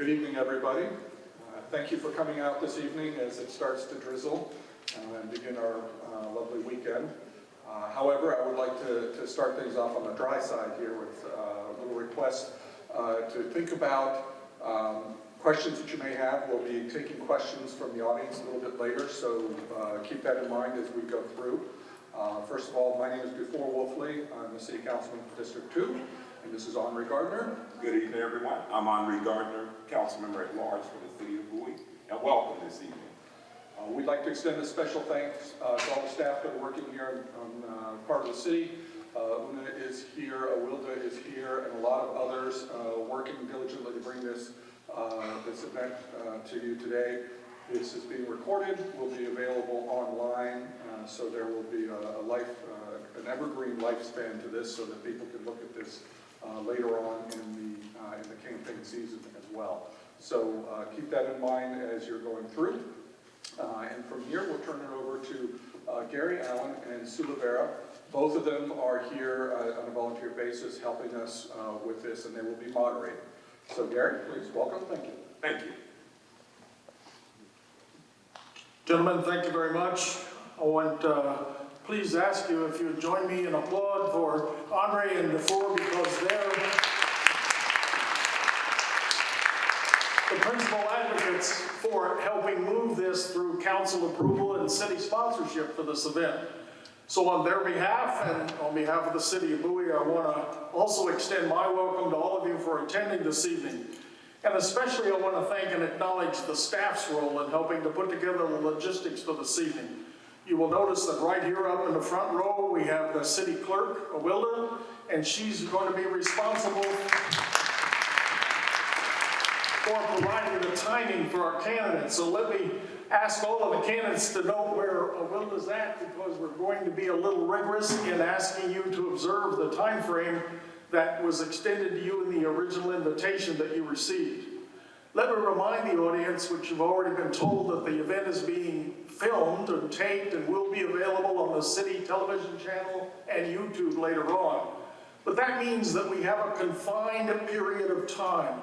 Good evening, everybody. Thank you for coming out this evening as it starts to drizzle and begin our lovely weekend. However, I would like to start things off on the dry side here with a little request to think about questions that you may have. We'll be taking questions from the audience a little bit later, so keep that in mind as we go through. First of all, my name is Before Wolfley. I'm the City Councilman for District 2, and this is Henri Gardner. Good evening, everyone. I'm Henri Gardner, Council Member at Large for the City of Bowie, and welcome this evening. We'd like to extend a special thanks to all the staff that are working here on part of the city. Una is here, Awilda is here, and a lot of others working diligently to bring this event to you today. This is being recorded, will be available online, so there will be an evergreen lifespan to this so that people can look at this later on in the campaign season as well. So keep that in mind as you're going through. And from here, we'll turn it over to Gary Allen and Sue Rivera. Both of them are here on a volunteer basis helping us with this, and they will be moderating. So Gary, please welcome. Thank you. Thank you. Gentlemen, thank you very much. I want to please ask you if you would join me in applaud for Henri and Defour, because they're the principal advocates for helping move this through council approval and city sponsorship for this event. So on their behalf and on behalf of the City of Bowie, I want to also extend my welcome to all of you for attending this evening. And especially I want to thank and acknowledge the staff's role in helping to put together the logistics for this evening. You will notice that right here up in the front row, we have the city clerk, Awilda, and she's going to be responsible for providing the timing for our candidates. So let me ask all of the candidates to know where Awilda's at, because we're going to be a little rigorous in asking you to observe the time frame that was extended to you in the original invitation that you received. Let me remind the audience, which you've already been told, that the event is being filmed and taped and will be available on the city television channel and YouTube later on. But that means that we have a confined period of time.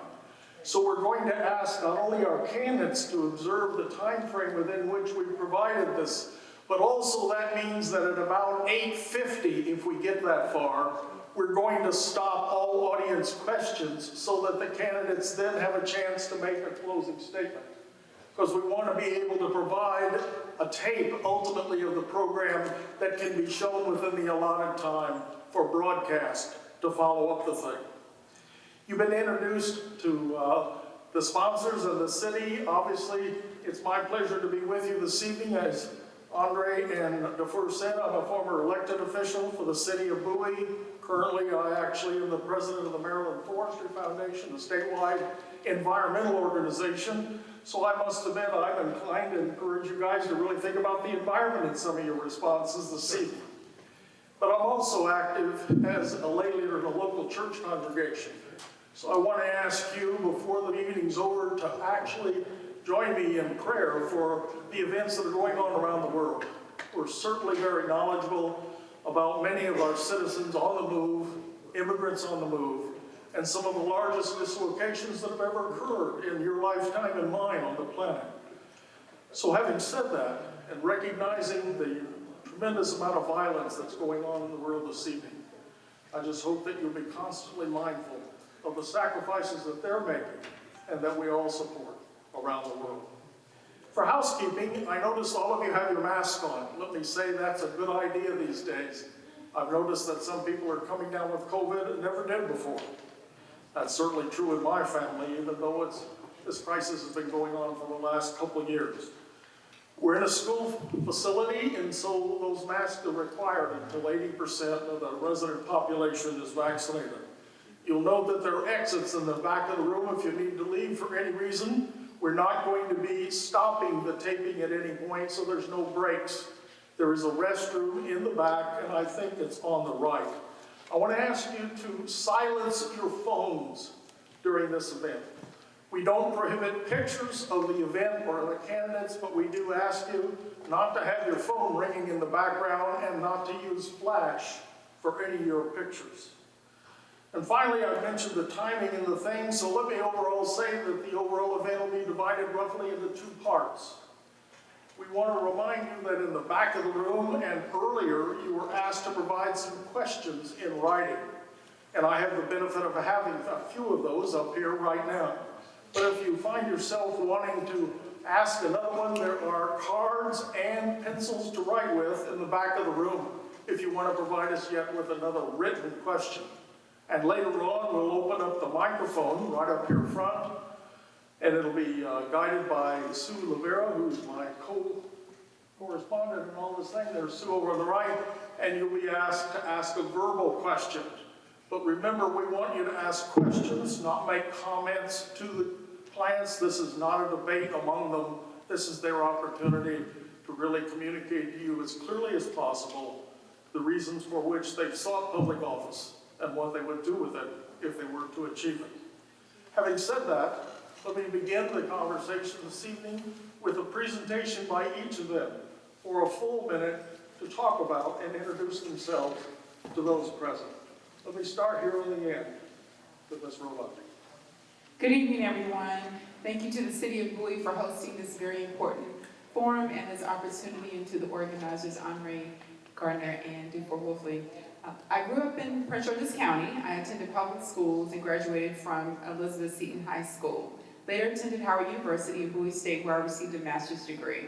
So we're going to ask not only our candidates to observe the time frame within which we provided this, but also that means that at about 8:50, if we get that far, we're going to stop all audience questions so that the candidates then have a chance to make a closing statement. Because we want to be able to provide a tape, ultimately, of the program that can be shown within the allotted time for broadcast to follow up the thing. You've been introduced to the sponsors of the city. Obviously, it's my pleasure to be with you this evening. As Henri and Defour said, I'm a former elected official for the City of Bowie. Currently, I actually am the president of the Maryland Forestry Foundation, a statewide environmental organization. So I must admit, I'm inclined to encourage you guys to really think about the environment in some of your responses this evening. But I'm also active as a lay leader in a local church congregation. So I want to ask you, before the meeting's over, to actually join me in prayer for the events that are going on around the world. We're certainly very knowledgeable about many of our citizens on the move, immigrants on the move, and some of the largest dislocations that have ever occurred in your lifetime and mine on the planet. So having said that, and recognizing the tremendous amount of violence that's going on in the world this evening, I just hope that you'll be constantly mindful of the sacrifices that they're making and that we all support around the world. For housekeeping, I noticed all of you have your masks on. Let me say that's a good idea these days. I've noticed that some people are coming down with COVID and never did before. That's certainly true in my family, even though this crisis has been going on for the last couple of years. We're in a school facility, and so those masks are required until 80% of the resident population is vaccinated. You'll note that there are exits in the back of the room if you need to leave for any reason. We're not going to be stopping the taping at any point, so there's no breaks. There is a restroom in the back, and I think it's on the right. I want to ask you to silence your phones during this event. We don't prohibit pictures of the event or the candidates, but we do ask you not to have your phone ringing in the background and not to use flash for any of your pictures. And finally, I mentioned the timing and the thing, so let me overall say that the overall event will be divided roughly into 2 parts. We want to remind you that in the back of the room and earlier, you were asked to provide some questions in writing. And I have the benefit of having a few of those up here right now. But if you find yourself wanting to ask another one, there are cards and pencils to write with in the back of the room if you want to provide us yet with another written question. And later on, we'll open up the microphone right up here front, and it'll be guided by Sue Lavera, who's my co-correspondent and all this thing. There's Sue over on the right, and you'll be asked to ask a verbal question. But remember, we want you to ask questions, not make comments to the clients. This is not a debate among them. This is their opportunity to really communicate to you as clearly as possible the reasons for which they've sought public office and what they would do with it if they were to achieve it. Having said that, let me begin the conversation this evening with a presentation by each of them for a full minute to talk about and introduce themselves to those present. Let me start here on the end with Ms. Rolandi. Good evening, everyone. Thank you to the City of Bowie for hosting this very important forum and this opportunity, and to the organizers, Henri Gardner and Dufour Wolfley. I grew up in Prince George's County. I attended public schools and graduated from Elizabeth Seton High School. Later attended Howard University in Bowie State, where I received a master's degree.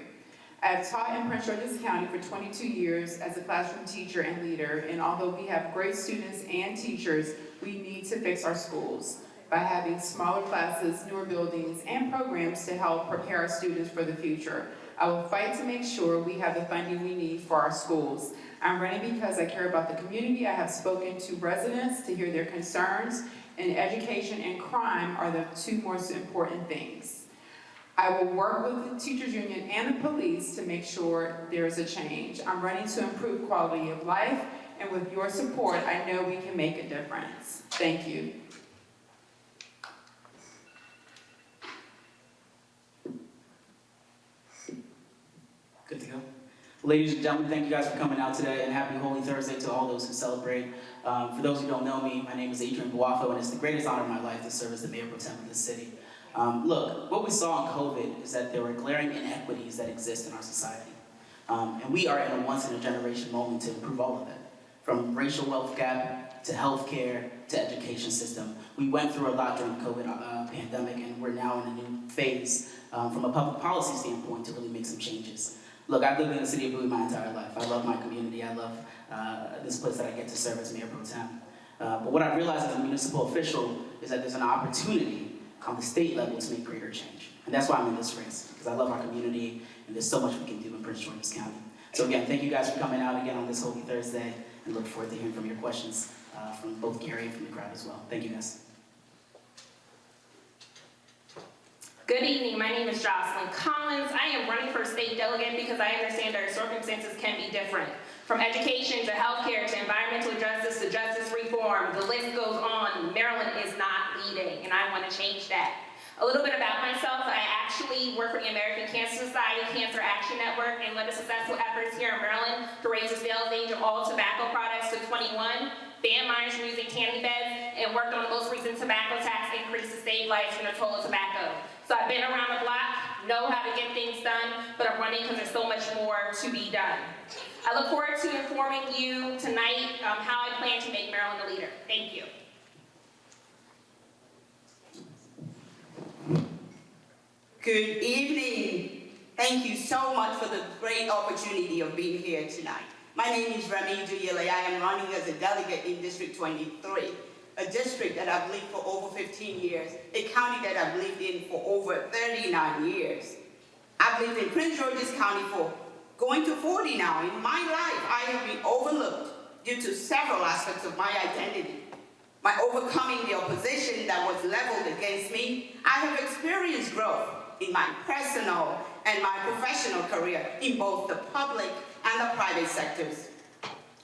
I have taught in Prince George's County for 22 years as a classroom teacher and leader, and although we have great students and teachers, we need to fix our schools by having smaller classes, newer buildings, and programs to help prepare our students for the future. I will fight to make sure we have the funding we need for our schools. I'm running because I care about the community. I have spoken to residents to hear their concerns, and education and crime are the 2 most important things. I will work with the teachers union and the police to make sure there is a change. I'm running to improve quality of life, and with your support, I know we can make a difference. Thank you. Good to go. Ladies and gentlemen, thank you guys for coming out today, and happy Holy Thursday to all those who celebrate. For those who don't know me, my name is Adrian Boafo, and it's the greatest honor of my life to serve as the Mayor Pro Tem of this city. Look, what we saw in COVID is that there were glaring inequities that exist in our society. And we are in a once-in-a-generation moment to improve all of that. From racial wealth gap to healthcare to education system. We went through a lot during the COVID pandemic, and we're now in a new phase from a public policy standpoint to really make some changes. Look, I've lived in the city of Bowie my entire life. I love my community. I love this place that I get to serve as Mayor Pro Tem. But what I realized as a municipal official is that there's an opportunity on the state level to make greater change. And that's why I'm in this race, because I love our community, and there's so much we can do in Prince George's County. So again, thank you guys for coming out again on this Holy Thursday, and look forward to hearing from your questions from both Gary and from the crowd as well. Thank you guys. Good evening, my name is Jocelyn Collins. I am running for state delegate because I understand our circumstances can be different. From education to healthcare to environmental justice to justice reform, the list goes on. Maryland is not leading, and I want to change that. A little bit about myself, I actually work for the American Cancer Society Cancer Action Network and led the successful efforts here in Maryland to raise the sales age of all tobacco products to 21, ban minors from using tanning beds, and worked on the most recent tobacco tax increase to save lives from the toll of tobacco. So I've been around the block, know how to get things done, but I'm running because there's so much more to be done. I look forward to informing you tonight how I plan to make Maryland a leader. Thank you. Good evening. Thank you so much for the great opportunity of being here tonight. My name is Remy Duyele. I am running as a delegate in District 23, a district that I've lived for over 15 years, a county that I've lived in for over 39 years. I've lived in Prince George's County for going to 40 now. In my life, I have been overlooked due to several aspects of my identity. By overcoming the opposition that was leveled against me, I have experienced growth in my personal and my professional career in both the public and the private sectors.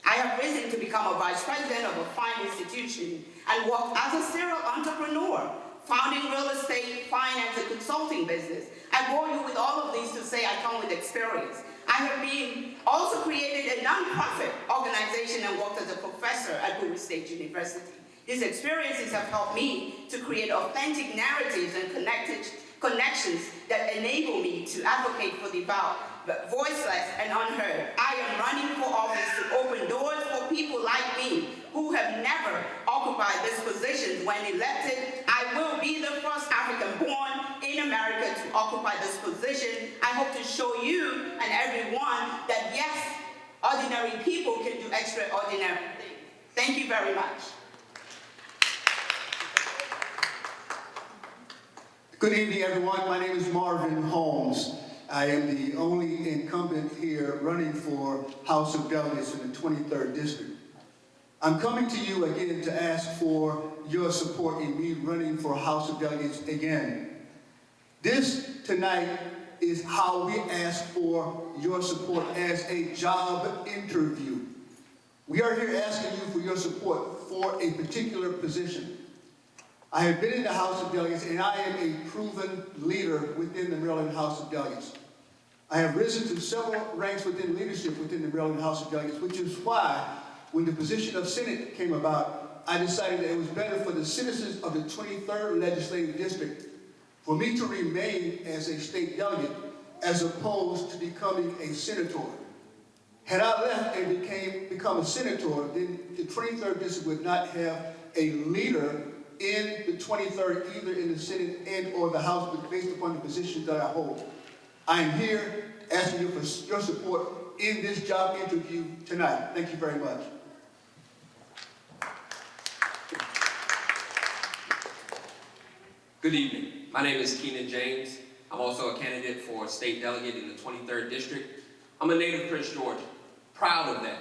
I have risen to become a vice president of a fine institution and worked as a serial entrepreneur, founding real estate, finance, and consulting business. I bore you with all of these to say I come with experience. I have also created a nonprofit organization and worked as a professor at Bowie State University. These experiences have helped me to create authentic narratives and connections that enable me to advocate for the voiceless and unheard. I am running for office to open doors for people like me who have never occupied these positions. When elected, I will be the first African-born in America to occupy this position. I hope to show you and everyone that yes, ordinary people can do extraordinary things. Thank you very much. Good evening, everyone. My name is Marvin Holmes. I am the only incumbent here running for House of Delegates in the 23rd District. I'm coming to you again to ask for your support in me running for House of Delegates again. This tonight is how we ask for your support as a job interview. We are here asking you for your support for a particular position. I have been in the House of Delegates, and I am a proven leader within the Maryland House of Delegates. I have risen to several ranks within leadership within the Maryland House of Delegates, which is why, when the position of Senate came about, I decided that it was better for the citizens of the 23rd Legislative District for me to remain as a state delegate as opposed to becoming a senator. Had I left and become a senator, then the 23rd District would not have a leader in the 23rd, either in the Senate and or the House, but based upon the positions that I hold. I am here asking you for your support in this job interview tonight. Thank you very much. Good evening. My name is Keenan James. I'm also a candidate for state delegate in the 23rd District. I'm a native Prince Georgian. Proud of that.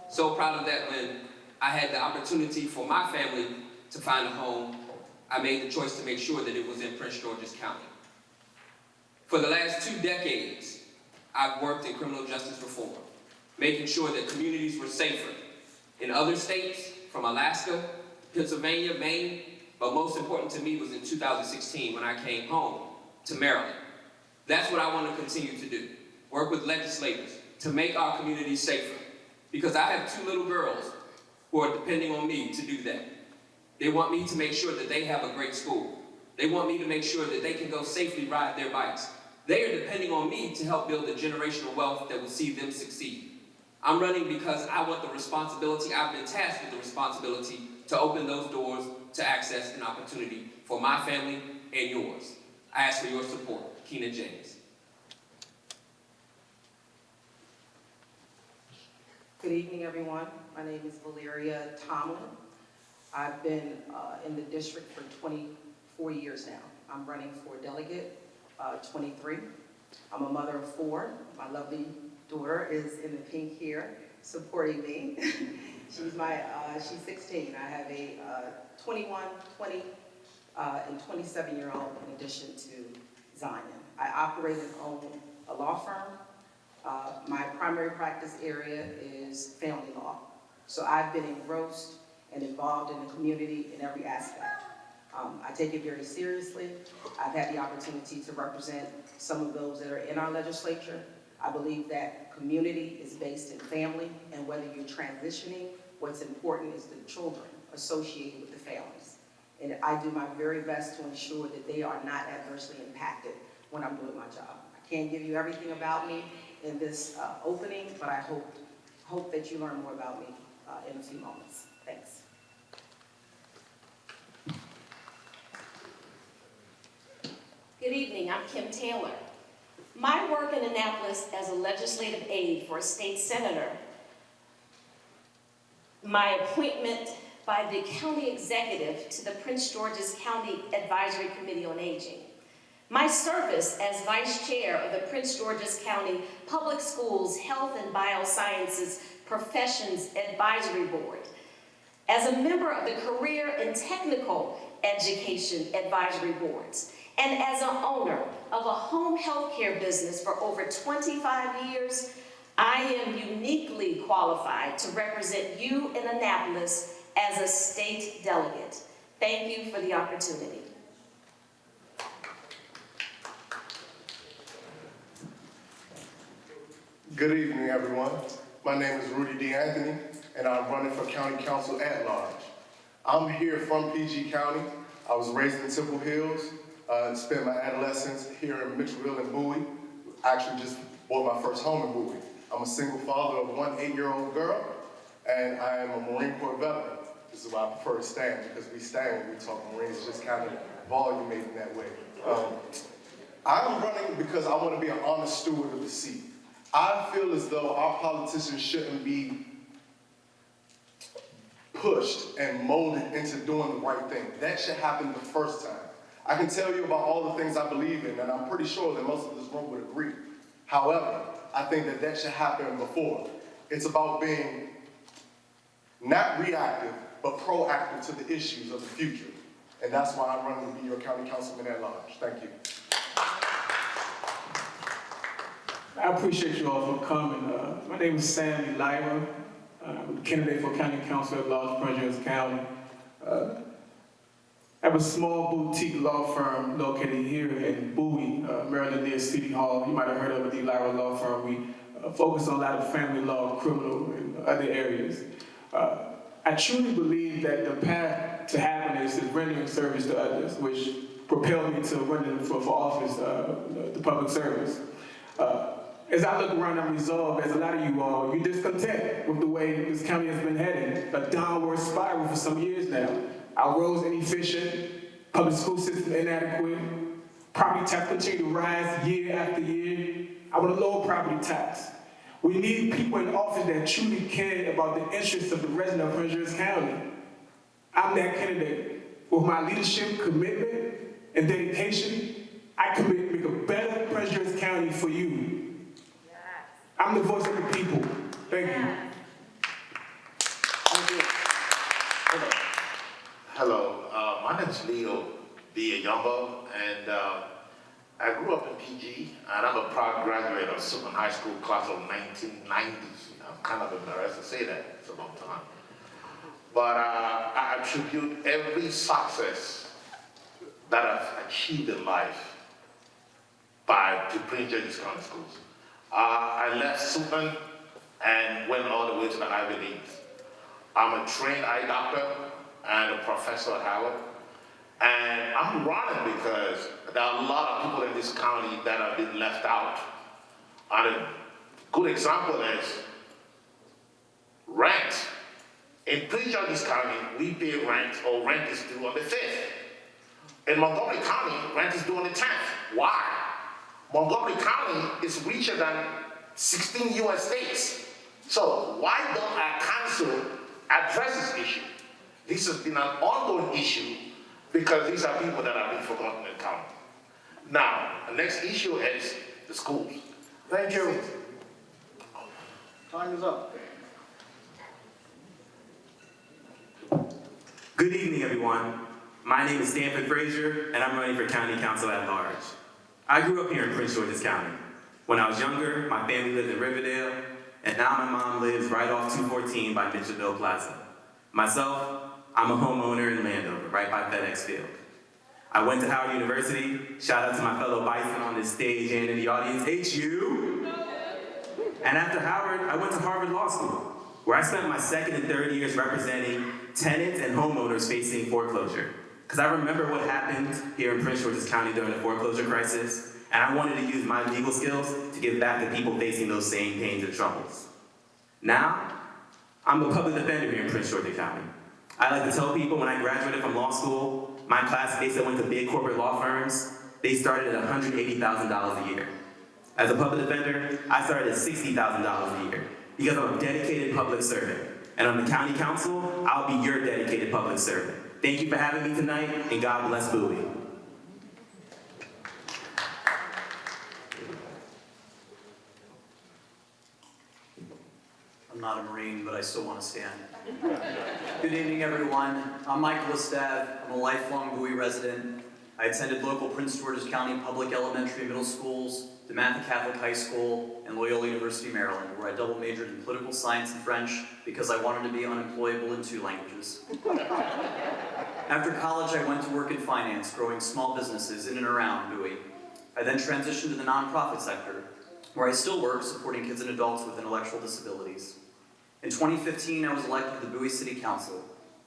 So proud of that when I had the opportunity for my family to find a home, I made the choice to make sure that it was in Prince George's County. For the last 2 decades, I've worked in criminal justice reform, making sure that communities were safer in other states, from Alaska, Pennsylvania, Maine, but most important to me was in 2016 when I came home to Maryland. That's what I want to continue to do, work with legislators to make our communities safer, because I have 2 little girls who are depending on me to do that. They want me to make sure that they have a great school. They want me to make sure that they can go safely ride their bikes. They are depending on me to help build the generational wealth that will see them succeed. I'm running because I want the responsibility, I've been tasked with the responsibility to open those doors to access and opportunity for my family and yours. I ask for your support. Keenan James. Good evening, everyone. My name is Valeria Tomlin. I've been in the district for 24 years now. I'm running for delegate 23. I'm a mother of 4. My lovely daughter is in the pink here supporting me. She's 16. I have a 21, 20, and 27-year-old in addition to Zion. I operate and own a law firm. My primary practice area is family law. So I've been engrossed and involved in the community in every aspect. I take it very seriously. I've had the opportunity to represent some of those that are in our legislature. I believe that community is based in family, and whether you're transitioning, what's important is the children associated with the families. And I do my very best to ensure that they are not adversely impacted when I'm doing my job. I can't give you everything about me in this opening, but I hope that you learn more about me in a few moments. Thanks. Good evening, I'm Kim Taylor. My work in Annapolis as a legislative aide for a state senator, my appointment by the county executive to the Prince George's County Advisory Committee on Aging, my service as vice chair of the Prince George's County Public Schools Health and Biosciences Professions Advisory Board, as a member of the Career and Technical Education Advisory Boards, and as an owner of a home health care business for over 25 years, I am uniquely qualified to represent you in Annapolis as a state delegate. Thank you for the opportunity. Good evening, everyone. My name is Rudy D Anthony, and I'm running for County Council at Large. I'm here from PG County. I was raised in Temple Hills, spent my adolescence here in Mitchellville and Bowie. Actually just bought my first home in Bowie. I'm a single father of one 8-year-old girl, and I am a Marine Corps veteran. This is why I prefer to stand, because we stand when we talk Marines, it's just kind of volume-made in that way. I'm running because I want to be an honest steward of the seat. I feel as though our politicians shouldn't be pushed and molded into doing the right thing. That should happen the first time. I can tell you about all the things I believe in, and I'm pretty sure that most of this room would agree. However, I think that that should happen before. It's about being not reactive, but proactive to the issues of the future. And that's why I'm running to be your county councilman at large. Thank you. I appreciate you all for coming. My name is Sami, Lyman. I'm a candidate for county council at large, Prince George's County. I have a small boutique law firm located here in Bowie, Maryland, near City Hall. You might have heard of it, the Lyra Law Firm. We focus on a lot of family law, criminal, and other areas. I truly believe that the path to happiness is rendering service to others, which propelled me to running for office, the public service. As I look around, I'm resolved, as a lot of you all, you're discontent with the way this county has been heading, a downward spiral for some years now. Our roads inefficient, public school system inadequate, property tax continue to rise year after year. I want a lower property tax. We need people in office that truly care about the interests of the residents of Prince George's County. I'm that candidate. With my leadership, commitment, and dedication, I commit to make a better Prince George's County for you. I'm the voice of the people. Thank you. Hello, my name is Leo D. and I grew up in PG, and I'm a proud graduate of Sutton High School class of 1990. I'm kind of embarrassed to say that, it's a long time. But I attribute every success that I've achieved in life to Prince George's County Schools. I left Sutton and went all the way to the Ivy Leagues. I'm a trained eye doctor and a professor at Howard. And I'm running because there are a lot of people in this county that have been left out. And a good example is rent. In Prince George's County, we pay rent, or rent is due on the 5th. In Montgomery County, rent is due on the 10th. Why? Montgomery County is richer than 16 US states. So why don't our council address this issue? This has been an ongoing issue because these are people that have been forgotten in the county. Now, the next issue is the schools. Thank you. Time is up. Good evening, everyone. My name is Stampen Frazier, and I'm running for county council at large. I grew up here in Prince George's County. When I was younger, my family lived in Riverdale, and now my mom lives right off 214 by Mitchellville Plaza. Myself, I'm a homeowner in Landover, right by FedEx Field. I went to Howard University. Shout out to my fellow Bison on this stage and in the audience, HU. And after Howard, I went to Harvard Law School, where I spent my second and third years representing tenants and homeowners facing foreclosure. Because I remember what happened here in Prince George's County during the foreclosure crisis, and I wanted to use my legal skills to give back to people facing those same pains and troubles. Now, I'm a public defender here in Prince George's County. I like to tell people when I graduated from law school, my classmates that went to big corporate law firms, they started at $180,000 a year. As a public defender, I started at $60,000 a year because I'm a dedicated public servant. And on the county council, I'll be your dedicated public servant. Thank you for having me tonight, and God bless Bowie. I'm not a Marine, but I still want to stand. Good evening, everyone. I'm Michael Estave. I'm a lifelong Bowie resident. I attended local Prince George's County public elementary and middle schools, DeMatha Catholic High School, and Loyola University, Maryland, where I double majored in political science and French because I wanted to be unemployable in 2 languages. After college, I went to work in finance, growing small businesses in and around Bowie. I then transitioned to the nonprofit sector, where I still work supporting kids and adults with intellectual disabilities. In 2015, I was elected to the Bowie City Council.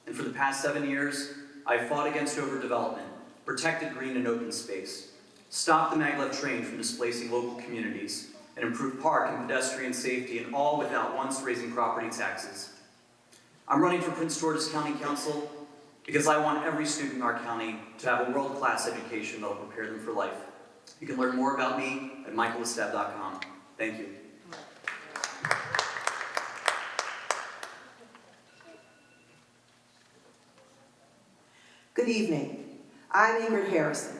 And for the past 7 years, I fought against overdevelopment, protected green and open space, stopped the maglev train from displacing local communities, and improved park and pedestrian safety, and all without once raising property taxes. I'm running for Prince George's County Council because I want every student in our county to have a world-class education that will prepare them for life. You can learn more about me at michaelestev.com. Thank you. Good evening. I'm Ingrid Harrison.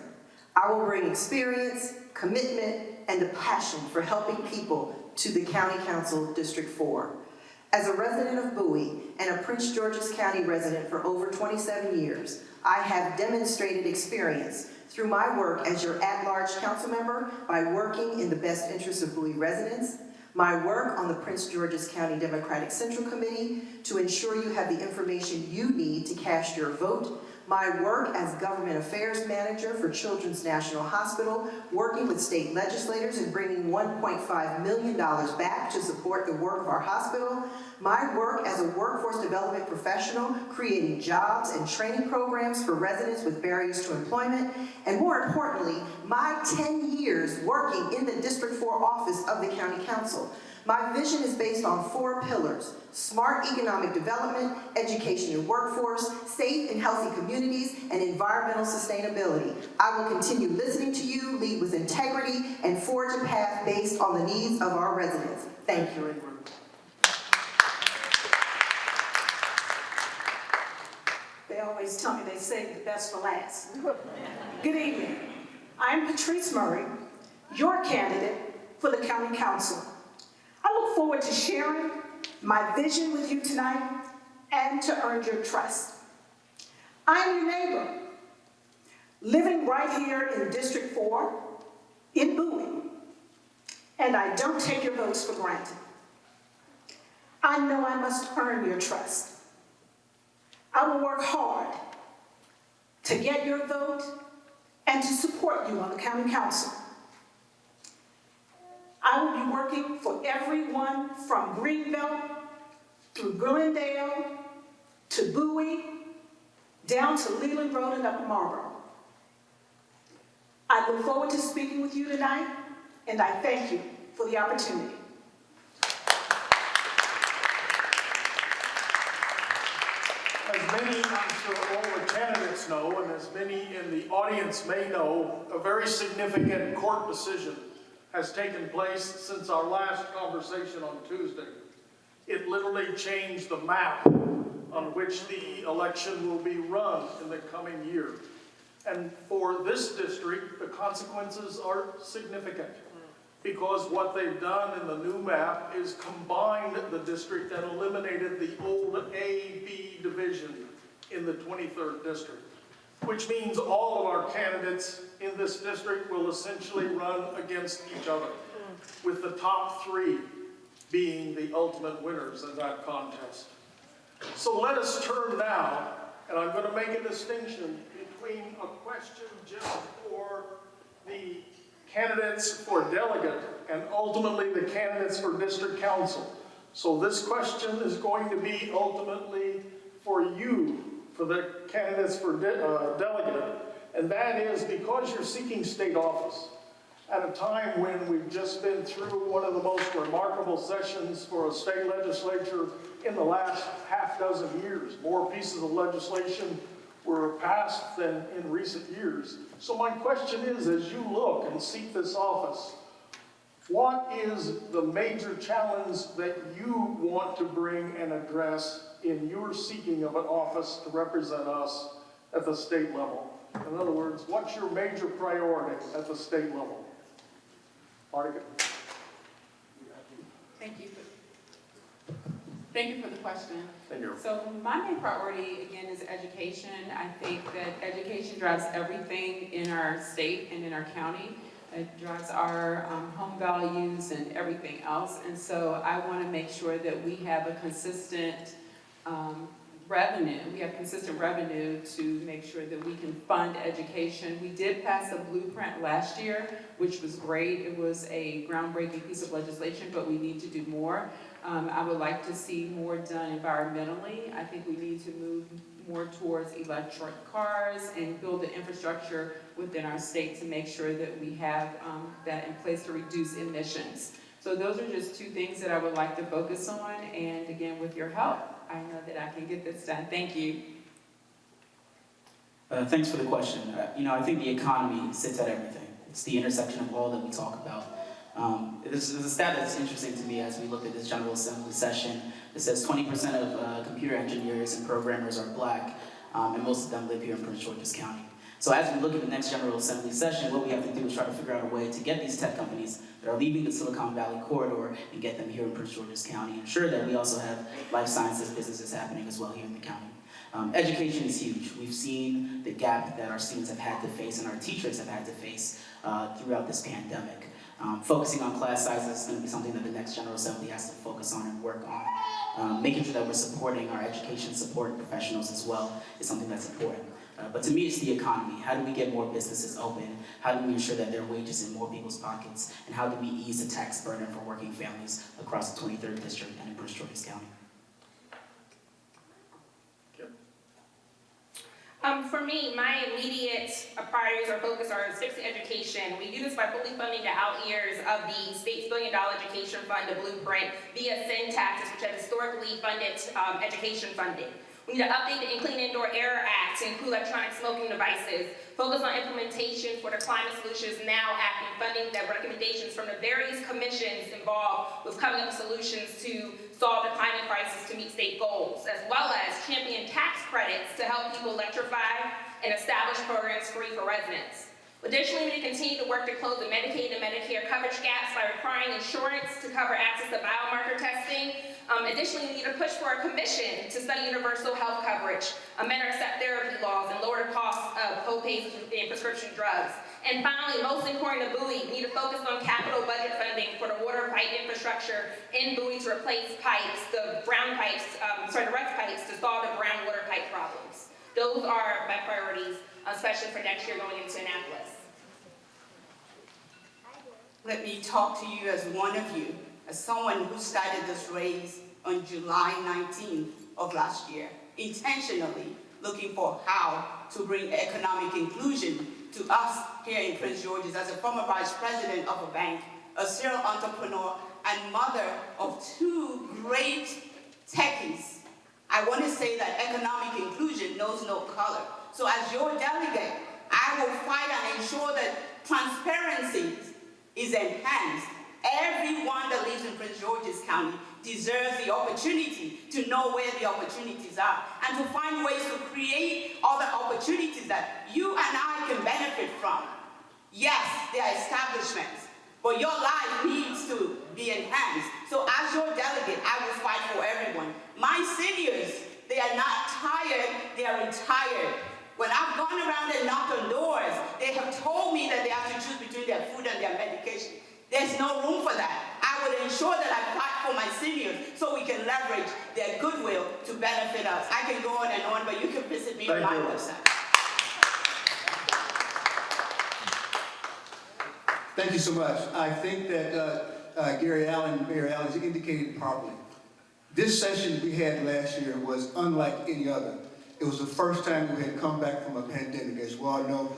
I will bring experience, commitment, and a passion for helping people to the County Council District 4. As a resident of Bowie and a Prince George's County resident for over 27 years, I have demonstrated experience through my work as your at-large council member by working in the best interest of Bowie residents, my work on the Prince George's County Democratic Central Committee to ensure you have the information you need to cast your vote, my work as Government Affairs Manager for Children's National Hospital, working with state legislators and bringing $1.5 million back to support the work of our hospital, my work as a workforce development professional, creating jobs and training programs for residents with barriers to employment, and more importantly, my 10 years working in the District 4 office of the County Council. My vision is based on 4 pillars: smart economic development, education and workforce, safe and healthy communities, and environmental sustainability. I will continue listening to you, lead with integrity, and forge a path based on the needs of our residents. Thank you. They always tell me they save the best for last. Good evening. I'm Patrice Murray, your candidate for the County Council. I look forward to sharing my vision with you tonight and to earn your trust. I'm your neighbor, living right here in District 4 in Bowie, and I don't take your votes for granted. I know I must earn your trust. I will work hard to get your vote and to support you on the County Council. I will be working for everyone from Greenbelt through Glendale to Bowie, down to Leland Road and up Marlboro. I look forward to speaking with you tonight, and I thank you for the opportunity. As many, I'm sure all the candidates know, and as many in the audience may know, a very significant court decision has taken place since our last conversation on Tuesday. It literally changed the map on which the election will be run in the coming year. And for this district, the consequences are significant, because what they've done in the new map is combined the district and eliminated the old A-B division in the 23rd district, which means all of our candidates in this district will essentially run against each other, with the top 3 being the ultimate winners in that contest. So let us turn now, and I'm going to make a distinction between a question just for the candidates for delegate and ultimately the candidates for district council. So this question is going to be ultimately for you, for the candidates for delegate, and that is because you're seeking state office at a time when we've just been through one of the most remarkable sessions for a state legislature in the last half dozen years. More pieces of legislation were passed than in recent years. So my question is, as you look and seek this office, what is the major challenge that you want to bring and address in your seeking of an office to represent us at the state level? In other words, what's your major priority at the state level? Margaret? Thank you. Thank you for the question. Thank you. So my main priority, again, is education. I think that education drives everything in our state and in our county. It drives our home values and everything else. And so I want to make sure that we have a consistent revenue. We have consistent revenue to make sure that we can fund education. We did pass a blueprint last year, which was great. It was a groundbreaking piece of legislation, but we need to do more. I would like to see more done environmentally. I think we need to move more towards electric cars and build the infrastructure within our state to make sure that we have that in place to reduce emissions. So those are just two things that I would like to focus on, and again, with your help, I know that I can get this done. Thank you. Thanks for the question. I think the economy sits at everything. It's the intersection of all that we talk about. This is a stat that's interesting to me as we look at this General Assembly session. It says 20% of computer engineers and programmers are Black, and most of them live here in Prince George's County. So as we look at the next General Assembly session, what we have to do is try to figure out a way to get these tech companies that are leaving the Silicon Valley corridor and get them here in Prince George's County, and ensure that we also have life sciences businesses happening as well here in the county. Education is huge. We've seen the gap that our students have had to face and our teachers have had to face throughout this pandemic. Focusing on class sizes is going to be something that the next General Assembly has to focus on and work on. Making sure that we're supporting our education support professionals as well is something that's important. But to me, it's the economy. How do we get more businesses open? How do we ensure that there are wages in more people's pockets? And how do we ease the tax burden for working families across the 23rd District and in Prince George's County? For me, my immediate priorities or focus are fixing education. We do this by fully funding the out years of the state's $1 billion education fund, the blueprint, via sin taxes, which have historically funded education funding. We need to update the Clean Indoor Air Act to include electronic smoking devices, focus on implementation for the Climate Solutions Now Act and funding the recommendations from the various commissions involved with coming up with solutions to solve the climate crisis to meet state goals, as well as champion tax credits to help people electrify and establish programs free for residents. Additionally, we need to continue to work to close the Medicaid and Medicare coverage gaps by requiring insurance to cover access to biomarker testing. Additionally, we need to push for a commission to study universal health coverage, amend our step therapy laws, and lower the cost of co-pays in prescription drugs. And finally, most important to Bowie, we need to focus on capital budget funding for the water pipe infrastructure in Bowie to replace pipes, the rough pipes to solve the brown water pipe problems. Those are my priorities, especially for next year going into Annapolis. Let me talk to you as one of you, as someone who started this race on July 19th of last year, intentionally looking for how to bring economic inclusion to us here in Prince George's. As a former vice president of a bank, a serial entrepreneur, and mother of two great techies, I want to say that economic inclusion knows no color. So as your delegate, I will fight and ensure that transparency is enhanced. Everyone that lives in Prince George's County deserves the opportunity to know where the opportunities are and to find ways to create other opportunities that you and I can benefit from. Yes, there are establishments, but your life needs to be enhanced. So as your delegate, I will fight for everyone. My seniors, they are not tired, they are retired. When I've gone around and knocked on doors, they have told me that they have to choose between their food and their medication. There's no room for that. I would ensure that I fight for my seniors so we can leverage their goodwill to benefit us. I can go on and on, but you can visit me on my website. Thank you so much. I think that Mayor Allen has indicated properly. This session we had last year was unlike any other. It was the first time we had come back from a pandemic. As we all know,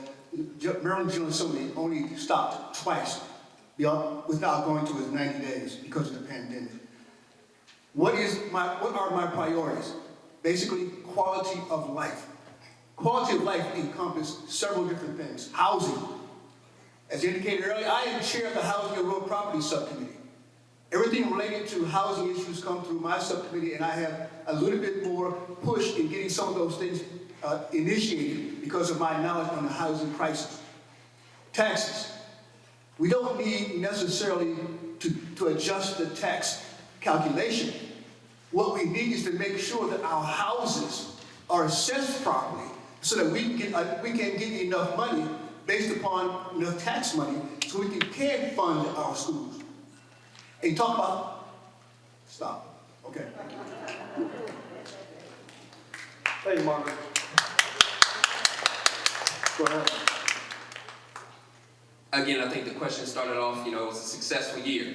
Maryland General Assembly only stopped twice without going to its 90 days because of the pandemic. What are my priorities? Basically, quality of life. Quality of life encompasses several different things. Housing. As indicated earlier, I am chair of the Housing and Rural Property Subcommittee. Everything related to housing issues come through my subcommittee, and I have a little bit more push in getting some of those things initiated because of my knowledge on the housing crisis. Taxes. We don't need necessarily to adjust the tax calculation. What we need is to make sure that our houses are assessed properly so that we can get enough money based upon enough tax money so we can fund our schools. And talk about, stop, okay. Thank you, Marvin. Go ahead. Again, I think the question started off, it was a successful year.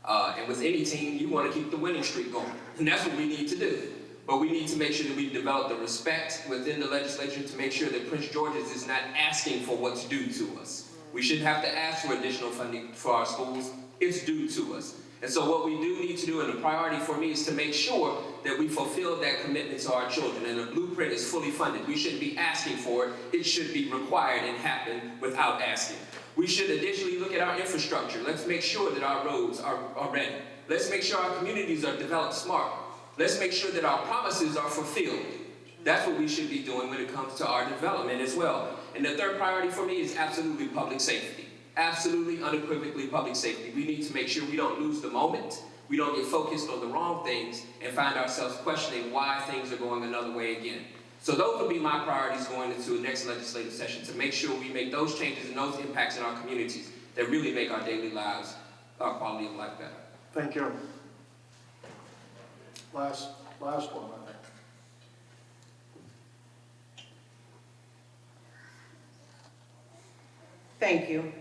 And with any team, you want to keep the winning streak going. And that's what we need to do. But we need to make sure that we develop the respect within the legislature to make sure that Prince George's is not asking for what's due to us. We shouldn't have to ask for additional funding for our schools. It's due to us. And so what we do need to do, and the priority for me, is to make sure that we fulfill that commitment to our children. And the blueprint is fully funded. We shouldn't be asking for it. It should be required and happen without asking. We should additionally look at our infrastructure. Let's make sure that our roads are ready. Let's make sure our communities are developed smart. Let's make sure that our promises are fulfilled. That's what we should be doing when it comes to our development as well. And the third priority for me is absolutely public safety. Absolutely, unequivocally public safety. We need to make sure we don't lose the moment, we don't get focused on the wrong things, and find ourselves questioning why things are going another way again. So those will be my priorities going into the next legislative session, to make sure we make those changes and those impacts in our communities that really make our daily lives, our quality of life better. Thank you. Last one, I think. Thank you.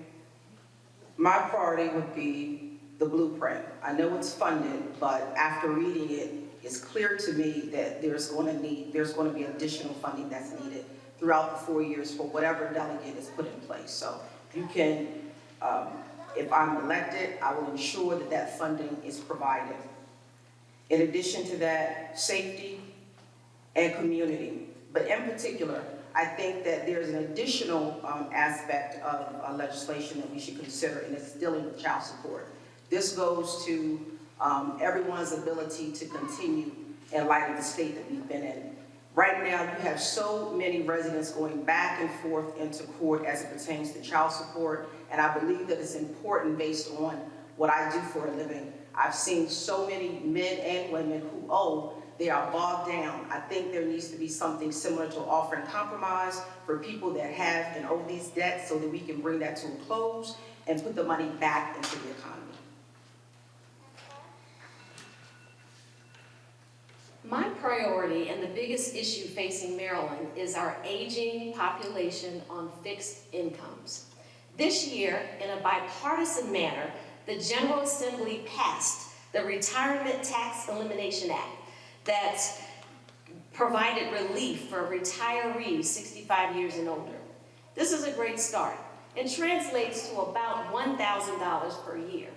My priority would be the blueprint. I know it's funded, but after reading it, it's clear to me that there's going to be additional funding that's needed throughout the 4 years for whatever delegate is put in place. So you can, if I'm elected, I will ensure that that funding is provided. In addition to that, safety and community. But in particular, I think that there's an additional aspect of legislation that we should consider, and it's dealing with child support. This goes to everyone's ability to continue in light of the state that we've been in. Right now, you have so many residents going back and forth into court as it pertains to child support, and I believe that it's important based on what I do for a living. I've seen so many men and women who owe, they are bogged down. I think there needs to be something similar to offering compromise for people that have and owe these debts so that we can bring that to a close and put the money back into the economy. My priority and the biggest issue facing Maryland is our aging population on fixed incomes. This year, in a bipartisan manner, the General Assembly passed the Retirement Tax Elimination Act that provided relief for retirees 65 years and older. This is a great start and translates to about $1,000 per year.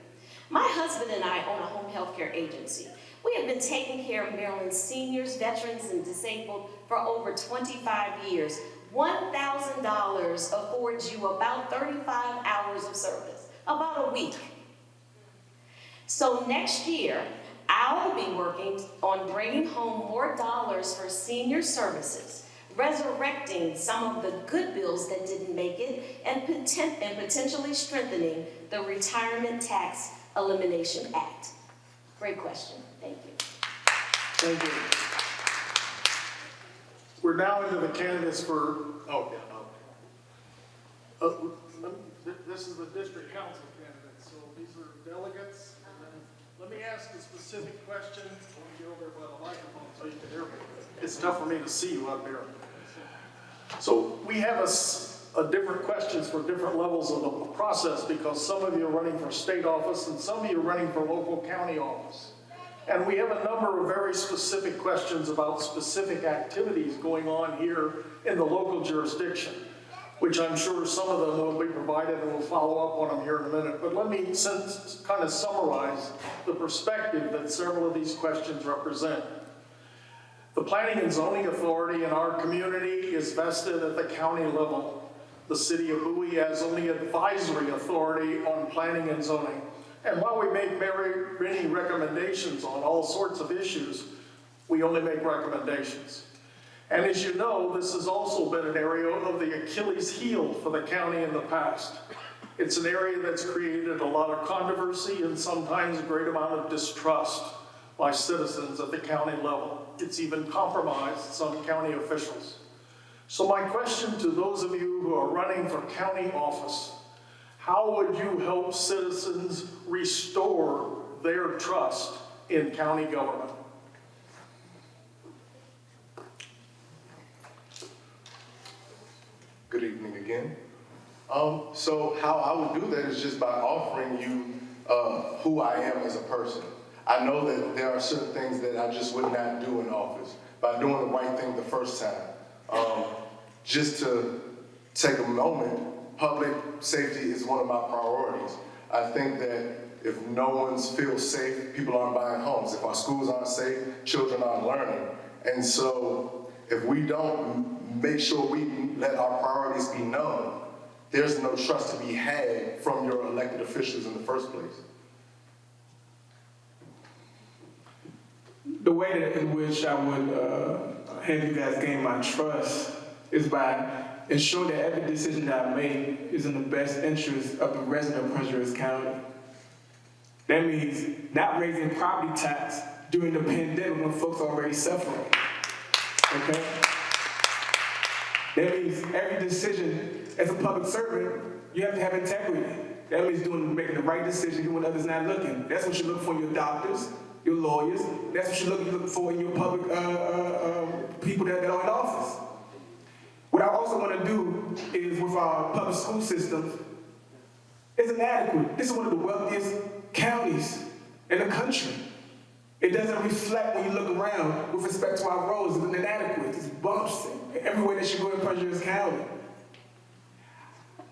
My husband and I own a home health care agency. We have been taking care of Maryland's seniors, veterans, and disabled for over 25 years. $1,000 affords you about 35 hours of service, about a week. So next year, I'll be working on bringing home more dollars for senior services, resurrecting some of the good bills that didn't make it, and potentially strengthening the Retirement Tax Elimination Act. Great question. Thank you. Thank you. We're now into the candidates for, this is the district council candidates, so these are delegates. And then let me ask a specific question. Let me get over by the microphone so you can hear me. It's tough for me to see you up here. So we have a different questions for different levels of the process, because some of you are running for state office and some of you are running for local county office. And we have a number of very specific questions about specific activities going on here in the local jurisdiction, which I'm sure some of them will be provided, and we'll follow up on them here in a minute. But let me kind of summarize the perspective that several of these questions represent. The Planning and Zoning Authority in our community is vested at the county level. The city of Bowie has only advisory authority on planning and zoning. And while we make many recommendations on all sorts of issues, we only make recommendations. And as you know, this has also been an area of the Achilles heel for the county in the past. It's an area that's created a lot of controversy and sometimes a great amount of distrust by citizens at the county level. It's even compromised some county officials. So my question to those of you who are running for county office: how would you help citizens restore their trust in county government? Good evening again. So how I would do that is just by offering you who I am as a person. I know that there are certain things that I just would not do in office. By doing the right thing the first time. Just to take a moment, public safety is one of my priorities. I think that if no one feels safe, people aren't buying homes. If our schools aren't safe, children aren't learning. And so if we don't make sure we let our priorities be known, there's no trust to be had from your elected officials in the first place. The way that in which I would have you guys gain my trust is by ensuring that every decision that I make is in the best interest of the resident of Prince George's County. That means not raising property tax during the pandemic when folks are already suffering, okay? That means every decision as a public servant, you have to have integrity. That means making the right decision even when others not looking. That's what you look for in your doctors, your lawyers. That's what you look for in your public people that are in office. What I also want to do is with our public school systems, it's inadequate. This is one of the wealthiest counties in the country. It doesn't reflect when you look around with respect to our roads. It's inadequate. It's bumps everywhere that you go in Prince George's County.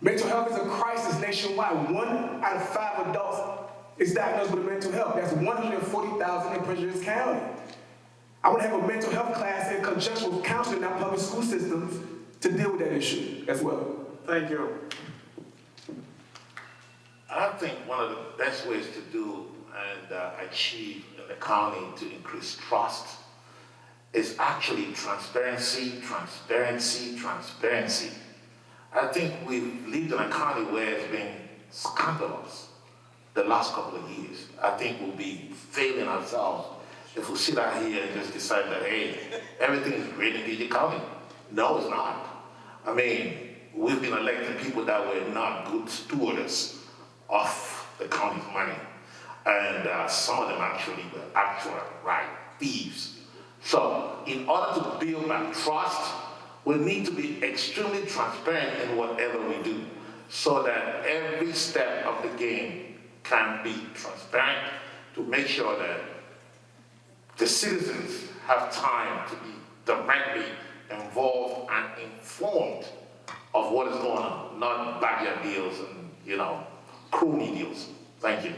Mental health is a crisis nationwide. 1 out of 5 adults is diagnosed with mental health. That's 140,000 in Prince George's County. I want to have a mental health class in conjunction with counseling in our public school systems to deal with that issue as well. Thank you. I think one of the best ways to do and achieve in the county to increase trust is actually transparency, transparency, transparency. I think we've lived in a county where it's been scandalous the last couple of years. I think we'll be failing ourselves if we sit out here and just decide that, hey, everything is great in PG County. No, it's not. I mean, we've been electing people that were not good stewards of the county's money. And some of them actually were actual right thieves. So in order to build that trust, we need to be extremely transparent in whatever we do so that every step of the game can be transparent to make sure that the citizens have time to be directly involved and informed of what is going on, not backyard deals and, crony deals. Thank you.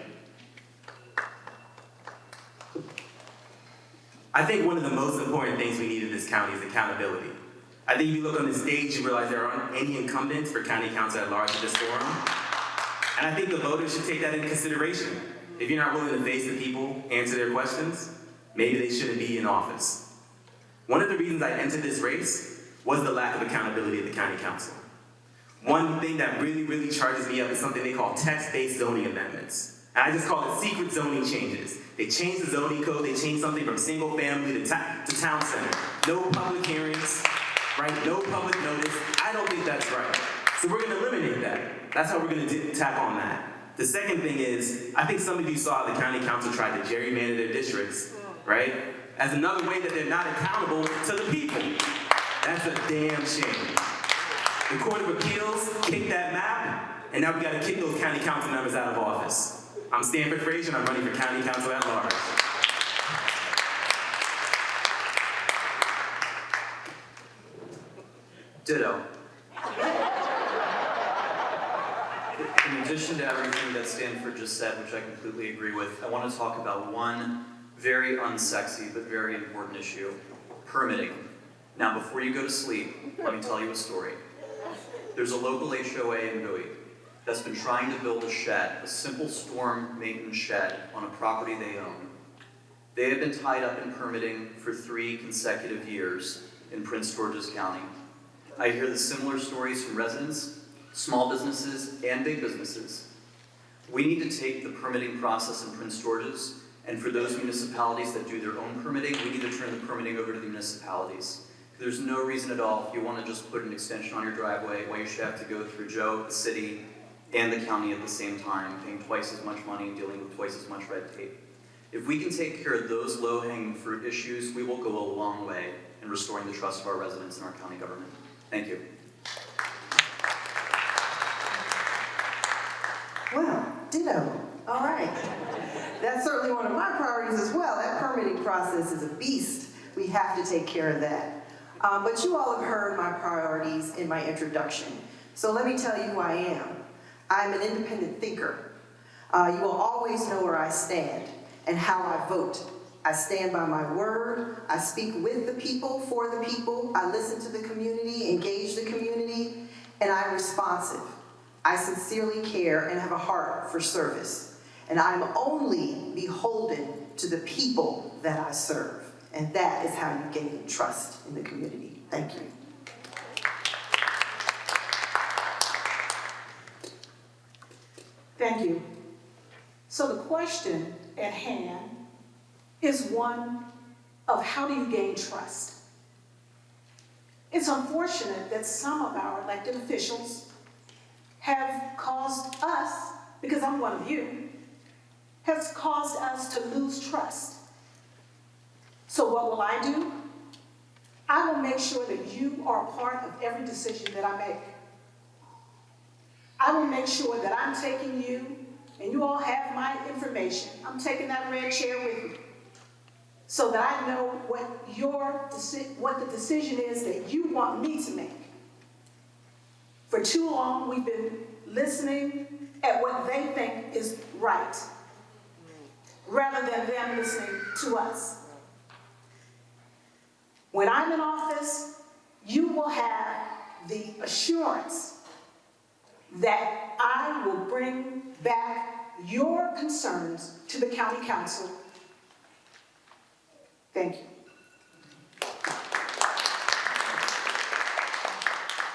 I think one of the most important things we need in this county is accountability. I think if you look on the stage, you realize there aren't any incumbents for county council at large at this forum. And I think the voters should take that into consideration. If you're not willing to face the people, answer their questions, maybe they shouldn't be in office. One of the reasons I entered this race was the lack of accountability at the county council. One thing that really, really charges me up is something they call text-based zoning amendments. And I just call it secret zoning changes. They changed the zoning code, they changed something from single family to town center. No public hearings, right? No public notice. I don't think that's right. So we're gonna eliminate that. That's how we're gonna tack on that. The second thing is, I think some of you saw the county council tried to gerrymander their districts, right? As another way that they're not accountable to the people. That's a damn shame. The Court of Appeals kicked that map, and now we gotta kick those county council members out of office. I'm Stampen Frazier, and I'm running for county council at large. Ditto. In addition to everything that Stanford just said, which I completely agree with, I want to talk about one very unsexy but very important issue, permitting. Now, before you go to sleep, let me tell you a story. There's a local HOA in Bowie that's been trying to build a shed, a simple storm maintenance shed on a property they own. They have been tied up in permitting for 3 consecutive years in Prince George's County. I hear the similar stories from residents, small businesses, and big businesses. We need to take the permitting process in Prince George's, and for those municipalities that do their own permitting, we need to turn the permitting over to the municipalities. There's no reason at all, if you want to just put an extension on your driveway, why you should have to go through Joe, the city, and the county at the same time, paying twice as much money and dealing with twice as much red tape. If we can take care of those low-hanging fruit issues, we will go a long way in restoring the trust of our residents in our county government. Thank you. Well, ditto. All right. That's certainly one of my priorities as well. That permitting process is a beast. We have to take care of that. But you all have heard my priorities in my introduction. So let me tell you who I am. I'm an independent thinker. You will always know where I stand and how I vote. I stand by my word. I speak with the people, for the people. I listen to the community, engage the community, and I'm responsive. I sincerely care and have a heart for service. And I'm only beholden to the people that I serve. And that is how you gain trust in the community. Thank you. Thank you. So the question at hand is one of how do you gain trust? It's unfortunate that some of our elected officials have caused us, because I'm one of you, has caused us to lose trust. So what will I do? I will make sure that you are a part of every decision that I make. I will make sure that I'm taking you, and you all have my information. I'm taking that red chair with me so that I know what the decision is that you want me to make. For too long, we've been listening at what they think is right, rather than them listening to us. When I'm in office, you will have the assurance that I will bring back your concerns to the county council. Thank you.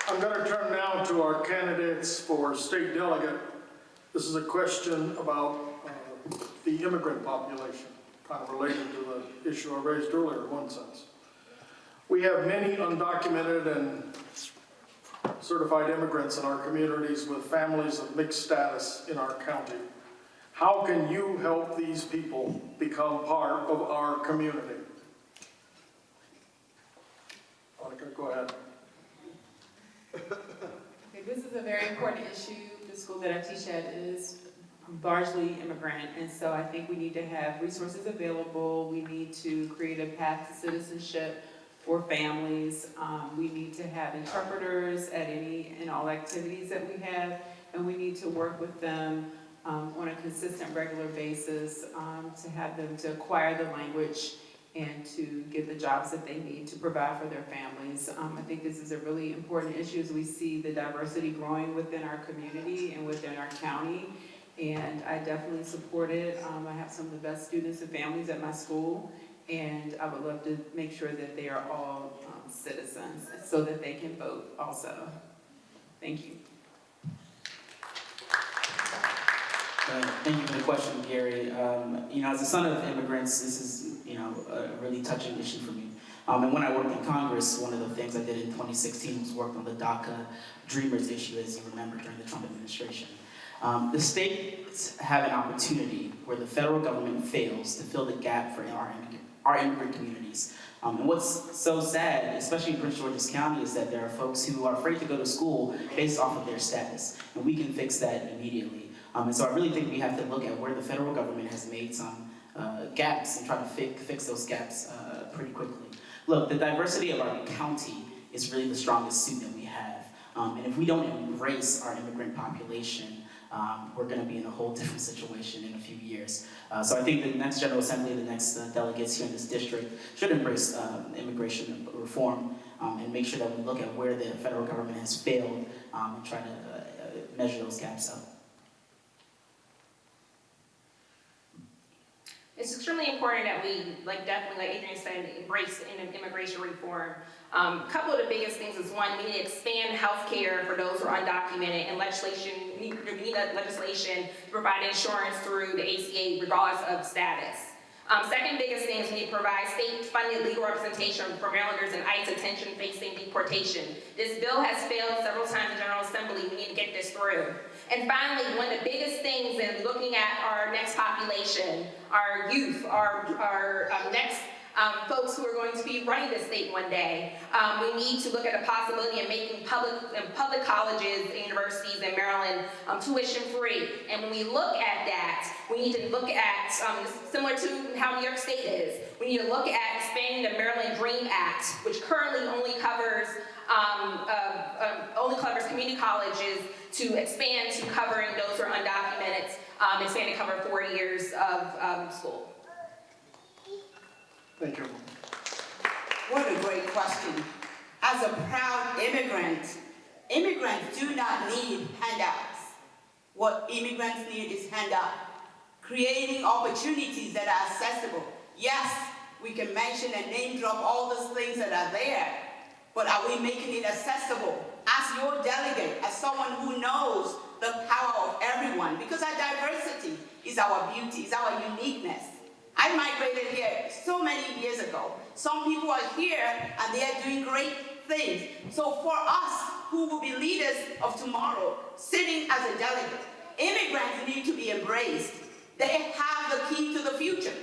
I'm going to turn now to our candidates for state delegate. This is a question about the immigrant population, kind of related to the issue I raised earlier in one sense. We have many undocumented and certified immigrants in our communities with families of mixed status in our county. How can you help these people become part of our community? Monica, go ahead. Okay, this is a very important issue. The school that I teach at is largely immigrant, and so I think we need to have resources available. We need to create a path to citizenship for families. We need to have interpreters at any and all activities that we have, and we need to work with them on a consistent, regular basis to have them to acquire the language and to get the jobs that they need to provide for their families. I think this is a really important issue as we see the diversity growing within our community and within our county, and I definitely support it. I have some of the best students and families at my school, and I would love to make sure that they are all citizens so that they can vote also. Thank you. Thank you for the question, Gary. As a son of immigrants, this is, a really touching issue for me. And when I worked in Congress, one of the things I did in 2016 was work on the DACA Dreamers issue, as you remember, during the Trump administration. The states have an opportunity where the federal government fails to fill the gap for our immigrant communities. And what's so sad, especially in Prince George's County, is that there are folks who are afraid to go to school based off of their status. And we can fix that immediately. And so I really think we have to look at where the federal government has made some gaps and try to fix those gaps pretty quickly. Look, the diversity of our county is really the strongest suit that we have. And if we don't embrace our immigrant population, we're going to be in a whole different situation in a few years. So I think the next General Assembly, the next delegates here in this district should embrace immigration reform and make sure that we look at where the federal government has failed and try to measure those gaps up. It's extremely important that we, definitely, like Adrian said, embrace immigration reform. A couple of the biggest things is, one, we need to expand health care for those who are undocumented, and we need legislation to provide insurance through the ACA regardless of status. Second biggest thing is we need to provide state-funded legal representation for Marylanders in ICE detention facing deportation. This bill has failed several times in General Assembly. We need to get this through. And finally, one of the biggest things in looking at our next population, our youth, our next folks who are going to be running the state one day. We need to look at the possibility of making public colleges and universities in Maryland tuition free. And when we look at that, we need to look at, similar to how New York State is, we need to look at expanding the Maryland DREAM Act, which currently only covers community colleges, to expand to covering those who are undocumented, expand to cover 4 years of school. Thank you. What a great question. As a proud immigrant, immigrants do not need handouts. What immigrants need is handout. Creating opportunities that are accessible. Yes, we can mention and name drop all those things that are there, but are we making it accessible? As your delegate, as someone who knows the power of everyone, because our diversity is our beauty, is our uniqueness. I migrated here so many years ago. Some people are here and they are doing great things. So for us, who will be leaders of tomorrow, sitting as a delegate, immigrants need to be embraced. They have the key to the future.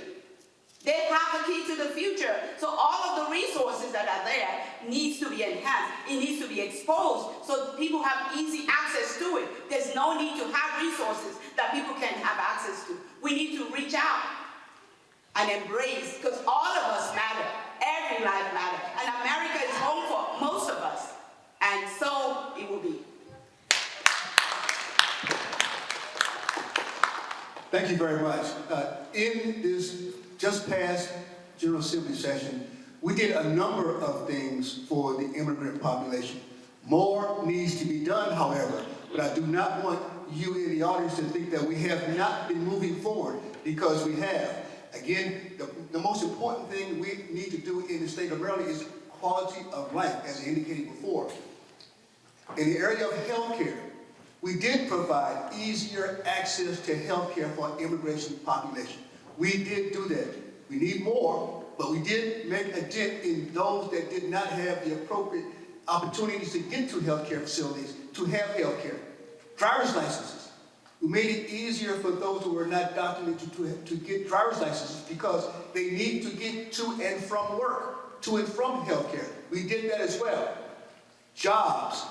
They have the key to the future. So all of the resources that are there needs to be enhanced. It needs to be exposed so people have easy access to it. There's no need to have resources that people can have access to. We need to reach out and embrace, because all of us matter. Every life matters. And America is home for most of us. And so it will be. Thank you very much. In this just past General Assembly session, we did a number of things for the immigrant population. More needs to be done, however, but I do not want you in the audience to think that we have not been moving forward, because we have. Again, the most important thing we need to do in the state of Maryland is quality of life, as I indicated before. In the area of health care, we did provide easier access to health care for our immigration population. We did do that. We need more, but we did make a dent in those that did not have the appropriate opportunities to get to health care facilities to have health care. Driver's licenses. We made it easier for those who were not documented to get driver's licenses, because they need to get to and from work, to and from health care. We did that as well. Jobs.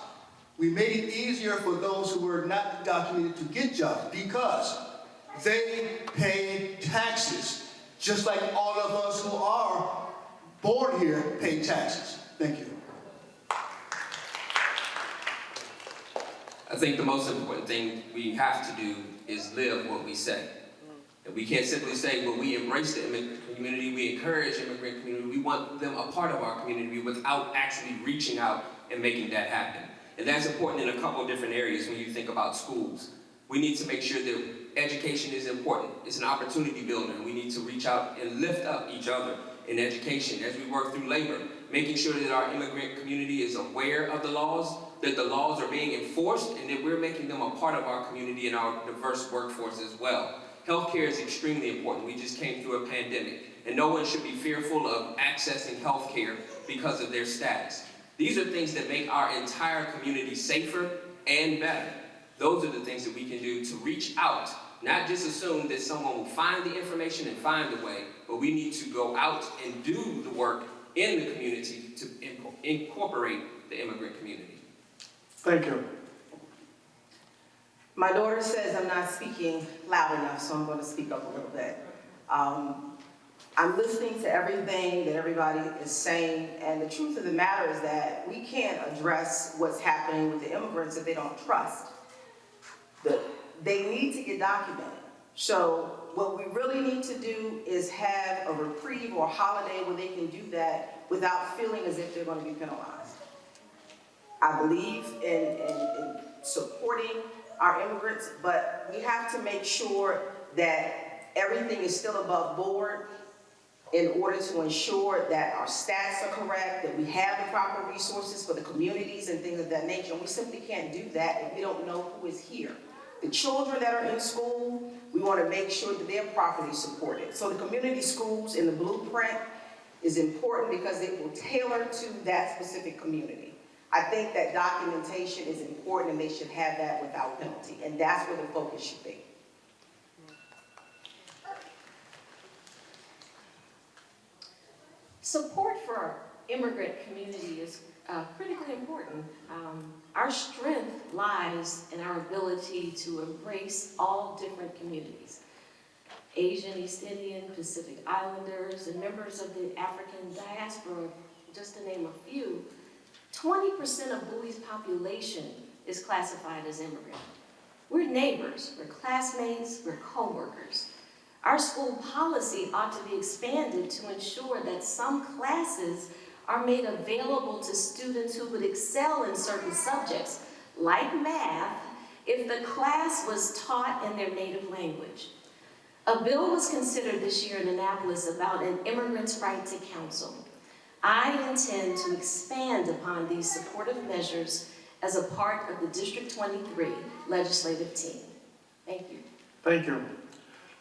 We made it easier for those who were not documented to get jobs, because they pay taxes, just like all of us who are born here pay taxes. Thank you. I think the most important thing we have to do is live what we say. And we can't simply say, well, we embrace the immigrant community, we encourage immigrant community, we want them a part of our community, without actually reaching out and making that happen. And that's important in a couple of different areas when you think about schools. We need to make sure that education is important. It's an opportunity builder, and we need to reach out and lift up each other in education as we work through labor, making sure that our immigrant community is aware of the laws, that the laws are being enforced, and that we're making them a part of our community and our diverse workforce as well. Healthcare is extremely important. We just came through a pandemic, and no one should be fearful of accessing healthcare because of their status. These are things that make our entire community safer and better. Those are the things that we can do to reach out, not just assume that someone will find the information and find the way, but we need to go out and do the work in the community to incorporate the immigrant community. Thank you. My daughter says I'm not speaking loud enough, so I'm going to speak up a little bit. I'm listening to everything that everybody is saying, and the truth of the matter is that we can't address what's happening with the immigrants if they don't trust. They need to get documented. So what we really need to do is have a reprieve or a holiday where they can do that without feeling as if they're going to be penalized. I believe in supporting our immigrants, but we have to make sure that everything is still above board in order to ensure that our stats are correct, that we have the proper resources for the communities and things of that nature. And we simply can't do that if we don't know who is here. The children that are in school, we want to make sure that they're properly supported. So the community schools in the blueprint is important because it will tailor to that specific community. I think that documentation is important, and they should have that without penalty, and that's where the focus should be. Support for our immigrant community is critically important. Our strength lies in our ability to embrace all different communities. Asian, East Indian, Pacific Islanders, and members of the African diaspora, just to name a few. 20% of Bowie's population is classified as immigrant. We're neighbors, we're classmates, we're co-workers. Our school policy ought to be expanded to ensure that some classes are made available to students who would excel in certain subjects, like math, if the class was taught in their native language. A bill was considered this year in Annapolis about an immigrant's right to counsel. I intend to expand upon these supportive measures as a part of the District 23 legislative team. Thank you. Thank you.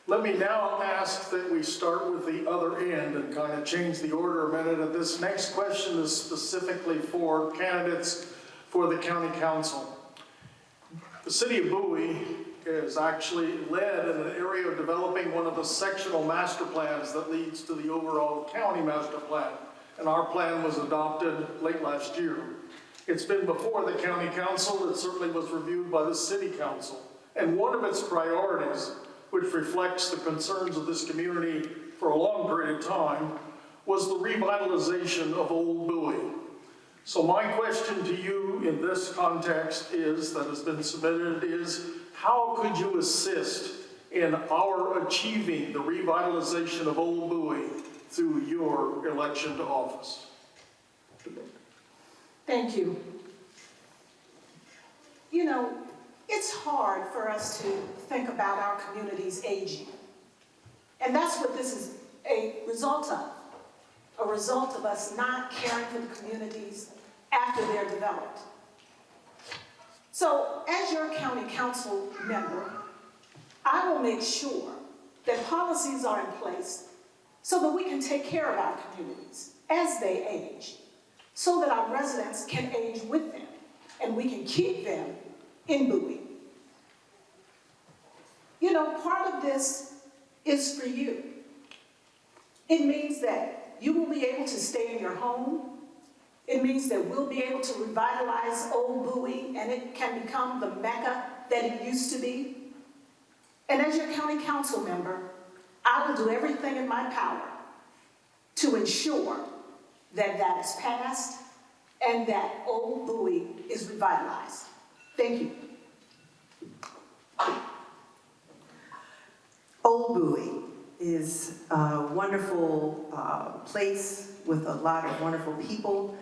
Let me now ask that we start with the other end and kind of change the order a minute. And this next question is specifically for candidates for the county council. The city of Bowie is actually led in an area of developing one of the sectional master plans that leads to the overall county master plan. And our plan was adopted late last year. It's been before the county council. It certainly was reviewed by the city council. And one of its priorities, which reflects the concerns of this community for a long period of time, was the revitalization of Old Bowie. So my question to you in this context is, that has been submitted, is how could you assist in our achieving the revitalization of Old Bowie through your election to office? Thank you. You know, it's hard for us to think about our communities aging. And that's what this is a result of us not caring for the communities after they're developed. So, as your county council member, I will make sure that policies are in place so that we can take care of our communities as they age, so that our residents can age with them and we can keep them in Bowie. You know, part of this is for you. It means that you will be able to stay in your home. It means that we'll be able to revitalize Old Bowie and it can become the Mecca that it used to be. And as your county council member, I will do everything in my power to ensure that that is passed and that Old Bowie is revitalized. Thank you. Old Bowie is a wonderful place with a lot of wonderful people,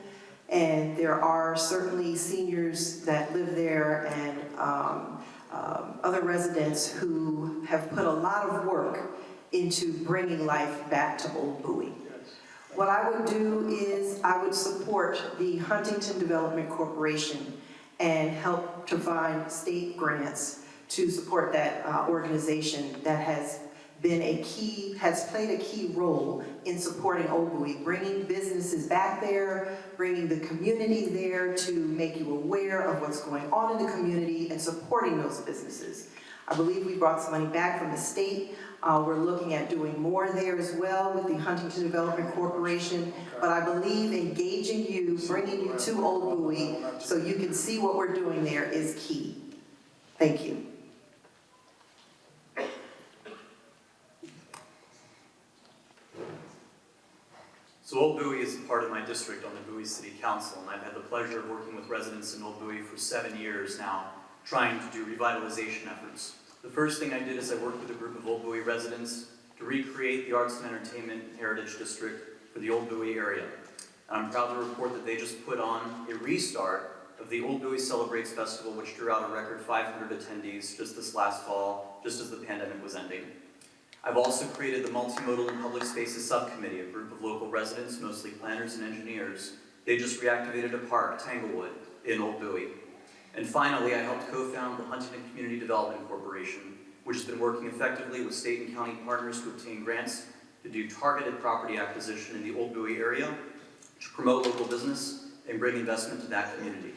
and there are certainly seniors that live there and other residents who have put a lot of work into bringing life back to Old Bowie. What I would do is I would support the Huntington Development Corporation and help to find state grants to support that organization that has been has played a key role in supporting Old Bowie, bringing businesses back there, bringing the community there to make you aware of what's going on in the community and supporting those businesses. I believe we brought some money back from the state. We're looking at doing more there as well with the Huntington Development Corporation, but I believe engaging you, bringing you to Old Bowie so you can see what we're doing there is key. Thank you. So Old Bowie is a part of my district on the Bowie City Council, and I've had the pleasure of working with residents in Old Bowie for 7 years now, trying to do revitalization efforts. The first thing I did is I worked with a group of Old Bowie residents to recreate the Arts and Entertainment Heritage District for the Old Bowie area. And I'm proud to report that they just put on a restart of the Old Bowie Celebrates Festival, which drew out a record 500 attendees just this last fall, just as the pandemic was ending. I've also created the Multimodal and Public Spaces Subcommittee, a group of local residents, mostly planners and engineers. They just reactivated a park, Tanglewood, in Old Bowie. And finally, I helped co-found the Huntington Community Development Corporation, which has been working effectively with state and county partners to obtain grants to do targeted property acquisition in the Old Bowie area, to promote local business and bring investment to that community.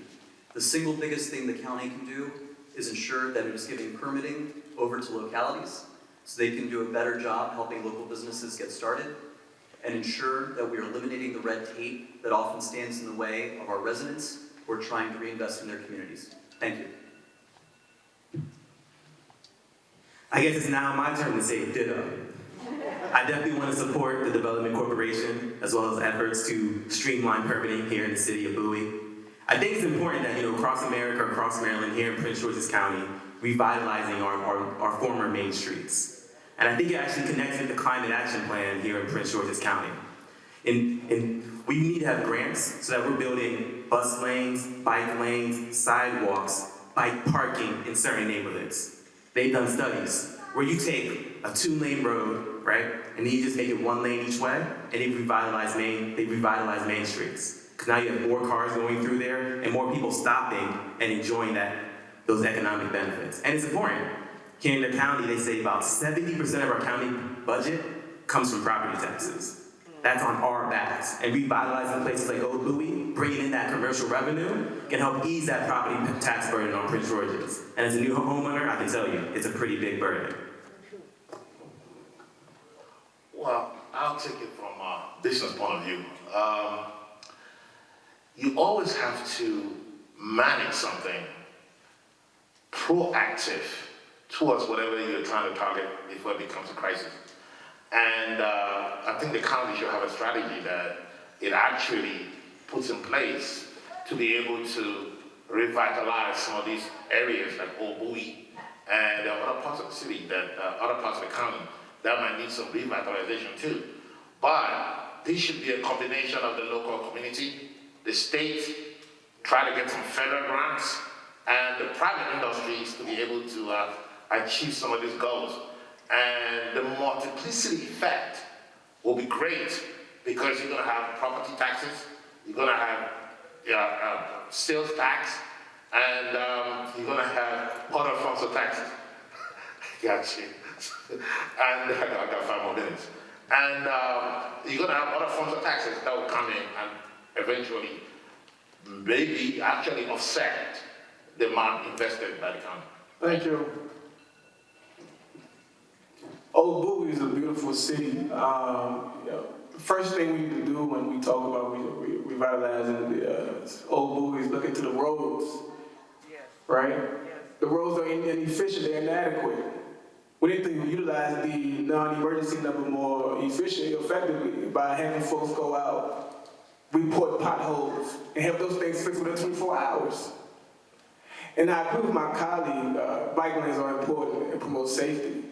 The single biggest thing the county can do is ensure that it is giving permitting over to localities so they can do a better job helping local businesses get started. and ensure that we are eliminating the red tape that often stands in the way of our residents who are trying to reinvest in their communities. Thank you. I guess it's now my turn to say ditto. I definitely want to support the Development Corporation as well as efforts to streamline permitting here in the city of Bowie. I think it's important that, across America, across Maryland, here in Prince George's County, revitalizing our former main streets. And I think it actually connects with the Climate Action Plan here in Prince George's County. And we need to have grants so that we're building bus lanes, bike lanes, sidewalks, bike parking in certain neighborhoods. They've done studies where you take a 2-lane road, right, and then you just make it 1 lane each way, and they revitalize main streets. Because now you have more cars going through there and more people stopping and enjoying those economic benefits. And it's important. Here in the county, they say about 70% of our county budget comes from property taxes. That's on our backs. And revitalizing places like Old Bowie, bringing in that commercial revenue, can help ease that property tax burden on Prince George's. And as a new homeowner, I can tell you, it's a pretty big burden. Well, I'll take it from a business point of view. You always have to manage something proactive towards whatever you're trying to target before it becomes a crisis. And I think the county should have a strategy that it actually puts in place to be able to revitalize some of these areas like Old Bowie and other parts of the city, other parts of the county that might need some revitalization too. But this should be a combination of the local community, the state, try to get some federal grants, and the private industries to be able to achieve some of these goals. And the multiplicity effect will be great because you're going to have property taxes, you're going to have sales tax, and you're going to have other forms of taxes. Gotcha. And I got 5 more minutes. And you're going to have other forms of taxes that will come in and eventually maybe actually offset the amount invested by the county. Thank you. Old Bowie is a beautiful city. The first thing we need to do when we talk about revitalizing Old Bowie is look into the roads, right? The roads are inefficient, they're inadequate. We need to utilize the non-emergency number more efficiently, effectively by having folks go out, report potholes, and have those things fixed within 24 hours. And I agree with my colleague, bike lanes are important and promote safety.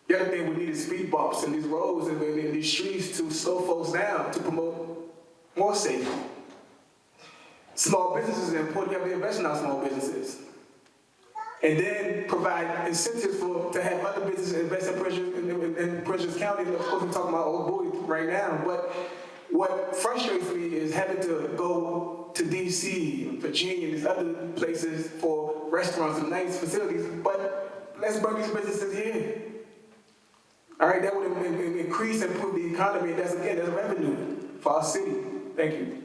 The other thing we need is speed bumps in these roads and in these streets to slow folks down to promote more safety. Small businesses are important. You have to invest in our small businesses. And then provide incentives to have other businesses invest in Prince County. And of course, we're talking about Old Bowie right now. But what frustrates me is having to go to DC, Virginia, these other places for restaurants and nice facilities. But let's bring these businesses here. All right, that would increase and improve the economy, and that's revenue for our city. Thank you.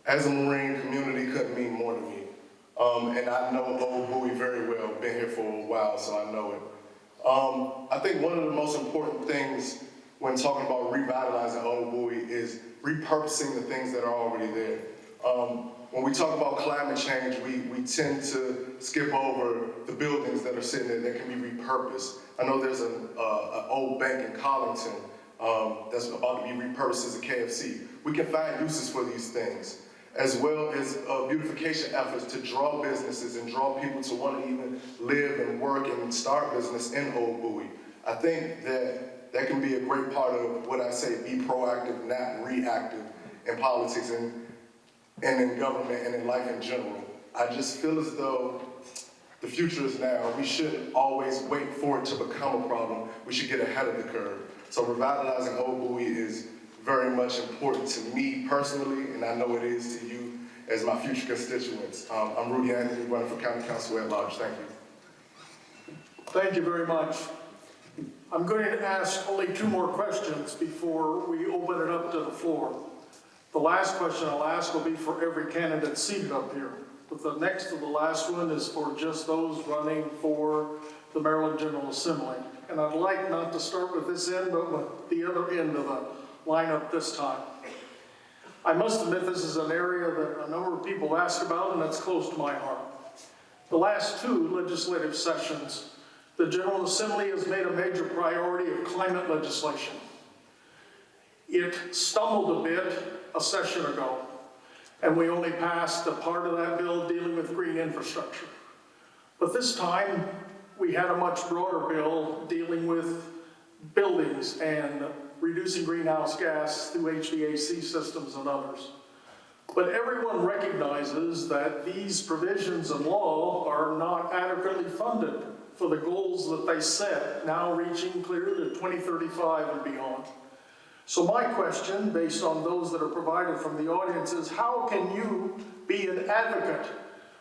As a Marine, community couldn't mean more to me. And I know Old Bowie very well, been here for a while, so I know it. I think one of the most important things when talking about revitalizing Old Bowie is repurposing the things that are already there. When we talk about climate change, we tend to skip over the buildings that are sitting there that can be repurposed. I know there's an old bank in Collington that's about to be repurposed as a KFC. We can find uses for these things, as well as beautification efforts to draw businesses and draw people to want to even live and work and start business in Old Bowie. I think that can be a great part of what I say, be proactive, not reactive in politics and in government and in life in general. I just feel as though the future is now. We shouldn't always wait for it to become a problem. We should get ahead of the curve. So revitalizing Old Bowie is very much important to me personally, and I know it is to you as my future constituents. I'm Rudy D Anthony, running for County Council at Large. Thank you. Thank you very much. I'm going to ask only 2 more questions before we open it up to the floor. The last question I'll ask will be for every candidate seated up here. But the next to the last one is for just those running for the Maryland General Assembly. and I'd like not to start with this end, but with the other end of the lineup this time. I must admit this is an area that a number of people ask about, and that's close to my heart. The last two legislative sessions, the General Assembly has made a major priority of climate legislation. It stumbled a bit a session ago, and we only passed a part of that bill dealing with green infrastructure. But this time, we had a much broader bill dealing with buildings and reducing greenhouse gas through HVAC systems and others. But everyone recognizes that these provisions in law are not adequately funded for the goals that they set, now reaching clear to 2035 and beyond. So my question, based on those that are provided from the audience, is how can you be an advocate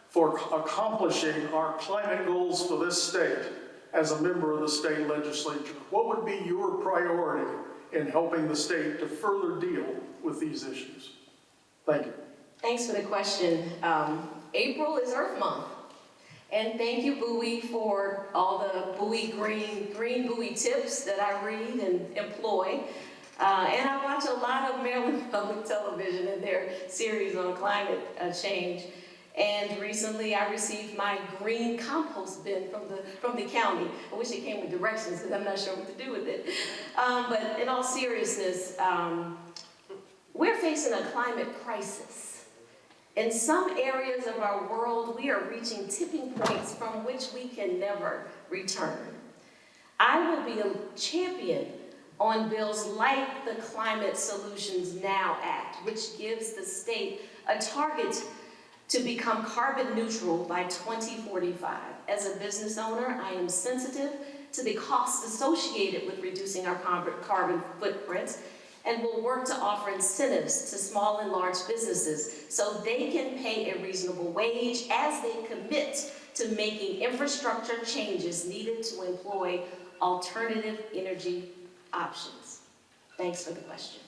for accomplishing our climate goals for this state as a member of the state legislature? What would be your priority in helping the state to further deal with these issues? Thank you. Thanks for the question. April is Earth Month. And thank you, Bowie, for all the Bowie green Bowie tips that I read and employ. And I watch a lot of Maryland Public Television and their series on climate change. And recently I received my green compost bin from the county. I wish it came with directions because I'm not sure what to do with it. But in all seriousness, we're facing a climate crisis. In some areas of our world, we are reaching tipping points from which we can never return. I will be a champion on bills like the Climate Solutions Now Act, which gives the state a target to become carbon neutral by 2045. As a business owner, I am sensitive to the costs associated with reducing our carbon footprint, and will work to offer incentives to small and large businesses so they can pay a reasonable wage as they commit to making infrastructure changes needed to employ alternative energy options. Thanks for the question.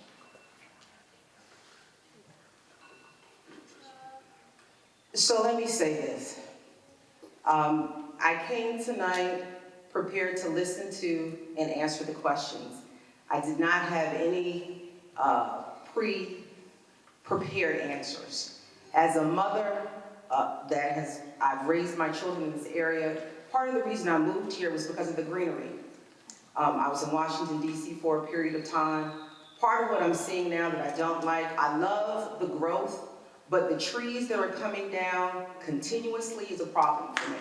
So let me say this. I came tonight prepared to listen to and answer the questions. I did not have any pre-prepared answers. As a mother I've raised my children in this area, part of the reason I moved here was because of the greenery. I was in Washington, D.C. for a period of time. Part of what I'm seeing now that I don't like, I love the growth, but the trees that are coming down continuously is a problem for me.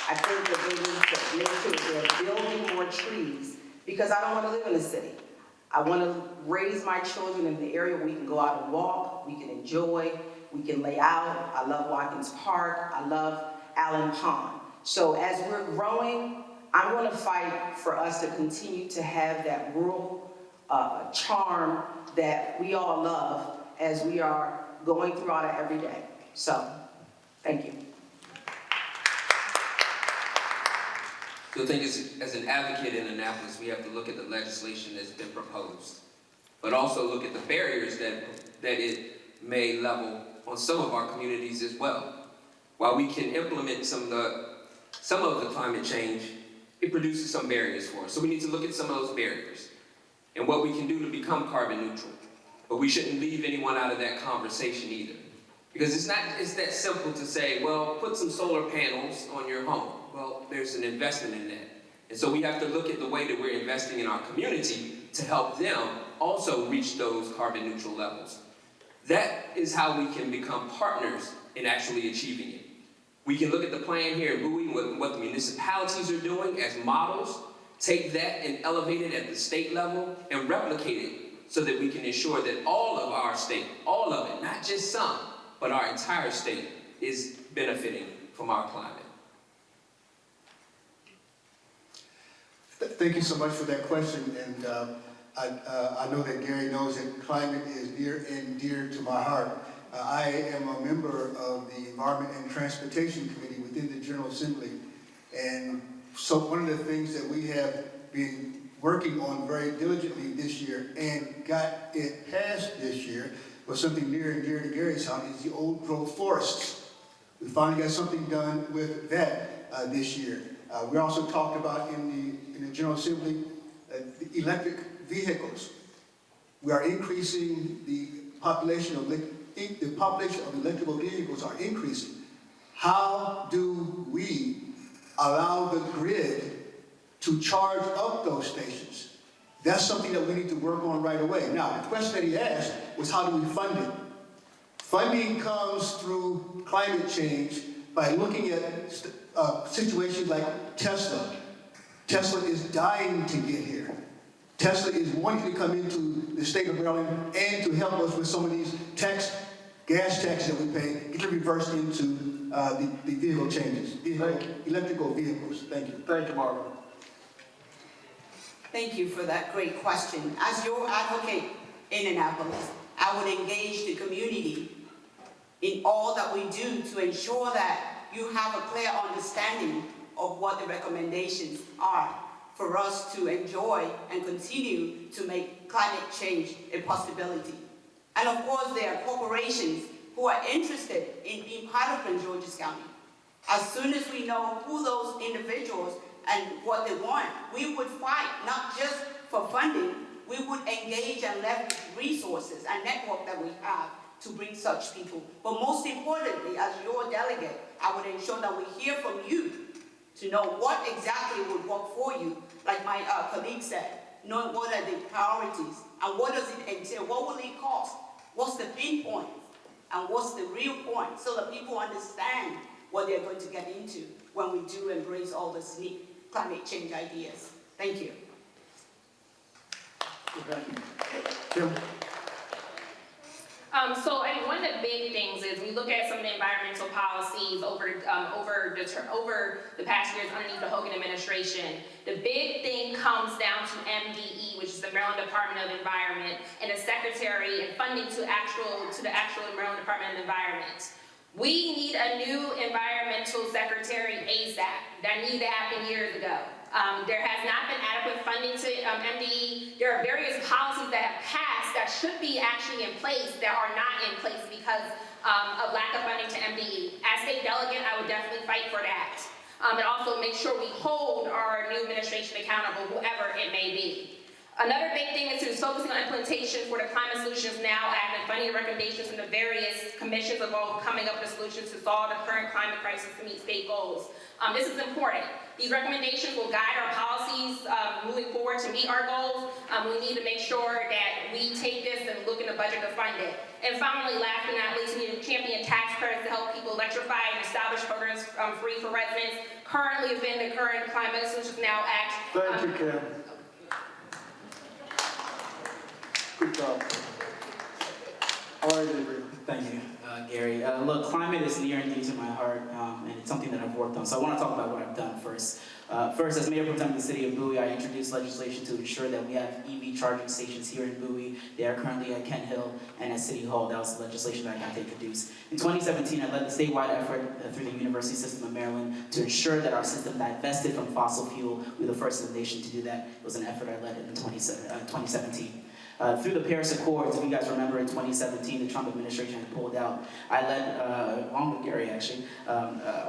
I think that they need to make sure that they're building more trees because I don't want to live in the city. I want to raise my children in the area where we can go out and walk, we can enjoy, we can lay out. I love Watkins Park, I love Allen Pond. So as we're growing, I'm going to fight for us to continue to have that rural charm that we all love as we are going throughout our everyday. So, thank you. So I think as an advocate in Annapolis, we have to look at the legislation that's been proposed, but also look at the barriers that it may level on some of our communities as well. While we can implement some of the climate change, it produces some barriers for us. So we need to look at some of those barriers and what we can do to become carbon neutral. But we shouldn't leave anyone out of that conversation either. Because it's that simple to say, well, put some solar panels on your home. Well, there's an investment in that. And so we have to look at the way that we're investing in our community to help them also reach those carbon neutral levels. That is how we can become partners in actually achieving it. We can look at the plan here in Bowie, what the municipalities are doing as models, take that and elevate it at the state level and replicate it so that we can ensure that all of our state, all of it, not just some, but our entire state is benefiting from our climate. Thank you so much for that question, and I know that Gary knows that climate is near and dear to my heart. I am a member of the Environment and Transportation Committee within the General Assembly, and so one of the things that we have been working on very diligently this year and got it passed this year was something near and dear to Gary's heart, is the old growth forests. We finally got something done with that this year. We also talked about in in the General Assembly, the electric vehicles. We are increasing the population of electrical vehicles are increasing. How do we allow the grid to charge up those stations? That's something that we need to work on right away. Now, the question that he asked was, how do we fund it? Funding comes through climate change by looking at situations like Tesla. Tesla is dying to get here. Tesla is wanting to come into the state of Maryland and to help us with some of these gas taxes that we pay, get reversed into the vehicle changes, electrical vehicles. Thank you. Thank you, Marvin. Thank you for that great question. As your advocate in Annapolis, I would engage the community in all that we do to ensure that you have a clear understanding of what the recommendations are for us to enjoy and continue to make climate change a possibility. And of course, there are corporations who are interested in being part of Prince George's County. As soon as we know who those individuals and what they want, we would fight not just for funding, we would engage and leverage resources and network that we have to bring such people. But most importantly, as your delegate, I would ensure that we hear from you to know what exactly would work for you. Like my colleague said, knowing what are the priorities and what does it entail, what will it cost, what's the pain point, and what's the real point, so that people understand what they're going to get into when we do embrace all the neat climate change ideas. Thank you. Kim? So one of the big things is we look at some of the environmental policies over the past years underneath the Hogan administration. The big thing comes down to MDE, which is the Maryland Department of Environment, and the secretary and funding to the actual Maryland Department of Environment. We need a new environmental secretary ASAP. That needed to happen years ago. There has not been adequate funding to MDE. There are various policies that have passed that should be actually in place that are not in place because of lack of funding to MDE. As state delegate, I would definitely fight for that. And also make sure we hold our new administration accountable, whoever it may be. Another big thing is focusing on implementation for the Climate Solutions Now Act and funding recommendations from the various commissions involved coming up with solutions to solve the current climate crisis to meet state goals. This is important. These recommendations will guide our policies moving forward to meet our goals. We need to make sure that we take this and look in the budget to fund it. And finally, last but not least, we need to champion tax credits to help people electrify and establish programs free for residents. Currently within the current Climate Solutions Now Act. Thank you, Kim. Good job. All right, Ingrid. Thank you, Gary. Look, climate is near and dear to my heart, and it's something that I've worked on. So I want to talk about what I've done first. First, as Mayor Pro Tem of the City of Bowie, I introduced legislation to ensure that we have EV charging stations here in Bowie. They are currently at Kent Hill and at City Hall. That was the legislation that I got to introduce. In 2017, I led the statewide effort through the University System of Maryland to ensure that our system divested from fossil fuel. We were the first in the nation to do that. It was an effort I led in 2017. Through the Paris Accords, if you guys remember in 2017, the Trump administration had pulled out. I led, along with Gary actually,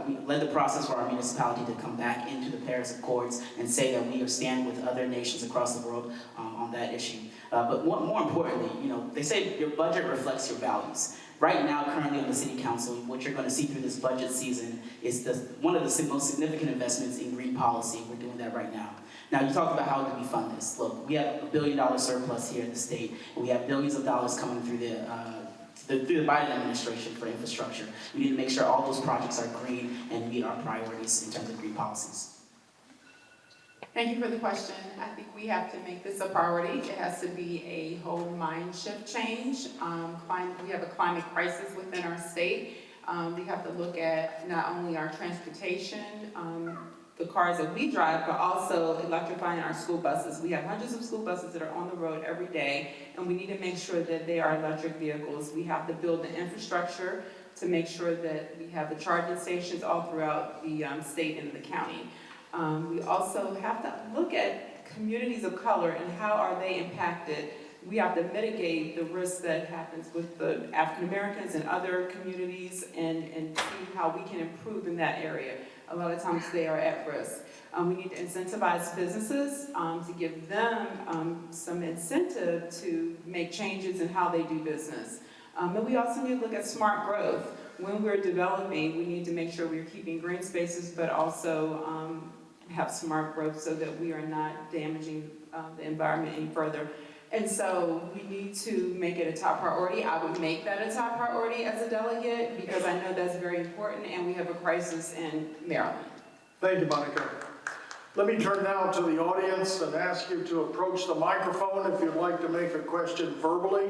we led the process for our municipality to come back into the Paris Accords and say that we stand with other nations across the world on that issue. But more importantly, they say your budget reflects your values. Right now, currently on the City Council, what you're going to see through this budget season is one of the most significant investments in green policy. We're doing that right now. Now, you talked about how do we fund this. Look, we have $1 billion surplus here in the state, and we have billions of dollars coming through the Biden administration for infrastructure. We need to make sure all those projects are green and meet our priorities in terms of green policies. Thank you for the question. I think we have to make this a priority. It has to be a whole mind shift change. We have a climate crisis within our state. We have to look at not only our transportation, the cars that we drive, but also electrifying our school buses. We have hundreds of school buses that are on the road every day, and we need to make sure that they are electric vehicles. We have to build the infrastructure to make sure that we have the charging stations all throughout the state and the county. We also have to look at communities of color and how are they impacted we have to mitigate the risk that happens with the African Americans and other communities and see how we can improve in that area. A lot of times they are at risk. We need to incentivize businesses to give them some incentive to make changes in how they do business. And we also need to look at smart growth. When we're developing, we need to make sure we're keeping green spaces, but also have smart growth so that we are not damaging the environment any further. And so we need to make it a top priority. I would make that a top priority as a delegate because I know that's very important and we have a crisis in Maryland. Thank you, Monica. Let me turn now to the audience and ask you to approach the microphone if you'd like to make a question verbally.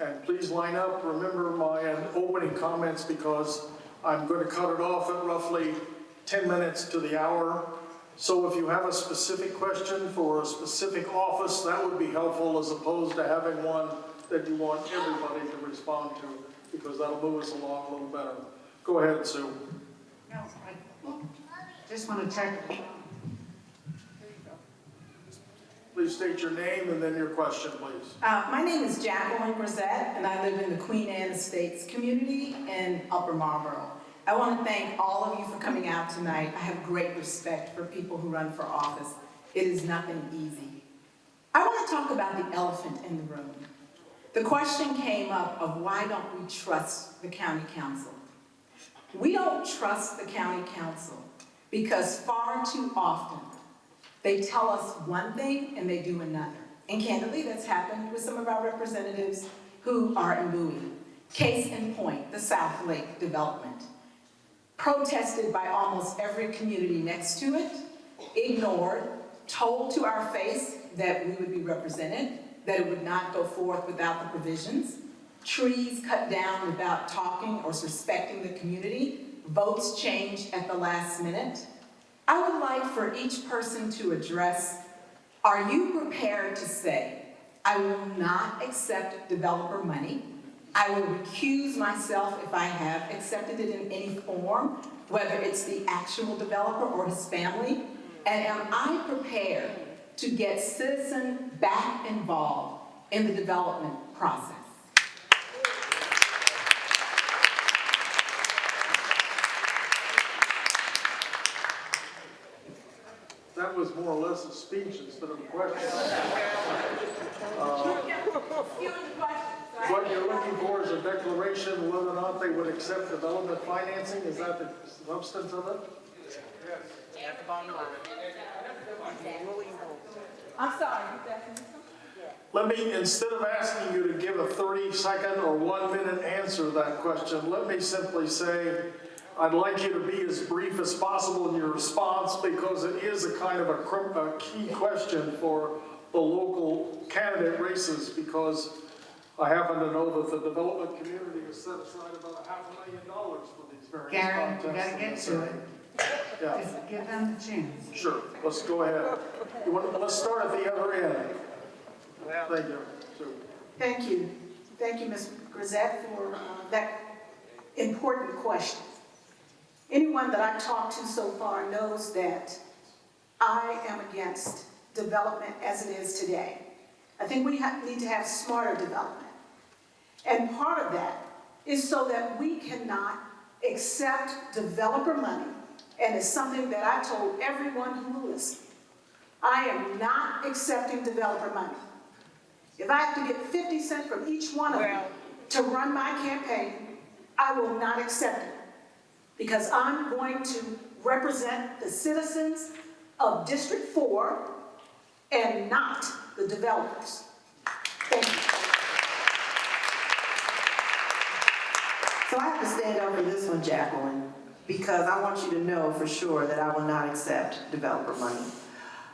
And please line up. Remember my opening comments because I'm going to cut it off at roughly 10 minutes to the hour. So if you have a specific question for a specific office, that would be helpful as opposed to having one that you want everybody to respond to because that'll move us along a little better. Go ahead, Sue. No, I just want to check. Please state your name and then your question, please. My name is Jacqueline Grisette, and I live in the Queen Anne Estates community in Upper Marlboro. I want to thank all of you for coming out tonight. I have great respect for people who run for office. It is nothing easy. I want to talk about the elephant in the room. The question came up of why don't we trust the county council? We don't trust the county council because far too often they tell us one thing and they do another. And candidly, that's happened with some of our representatives who are in Bowie. Case in point, the South Lake development. Protested by almost every community next to it, ignored, told to our face that we would be represented, that it would not go forth without the provisions, trees cut down without talking or respecting the community, votes changed at the last minute. I would like for each person to address, are you prepared to say, I will not accept developer money, I will recuse myself if I have accepted it in any form, whether it's the actual developer or his family, and am I prepared to get citizens back involved in the development process? That was more or less a speech instead of a question. What you're looking for is a declaration whether or not they would accept development financing? Is that the substance of it? Yes. I'm sorry. Let me, instead of asking you to give a 30-second or 1-minute answer to that question, let me simply say, I'd like you to be as brief as possible in your response because it is a kind of a key question for the local candidate races because I happen to know that the development community has set aside about $500,000 for these various Gary, contests. you gotta get to it. Yeah. Just give them the chance. Sure, let's go ahead. Let's start at the other end. Thank you, Sue. Thank you. Thank you, Ms. Grisette, for that important question. Anyone that I've talked to so far knows that I am against development as it is today. I think we need to have smarter development. And part of that is so that we cannot accept developer money, and it's something that I told everyone who will listen. I am not accepting developer money. If I have to get 50 cents from each one of them to run my campaign, I will not accept it. Because I'm going to represent the citizens of District 4 and not the developers. Thank you. So I have to stand up for this one, Jacqueline, because I want you to know for sure that I will not accept developer money.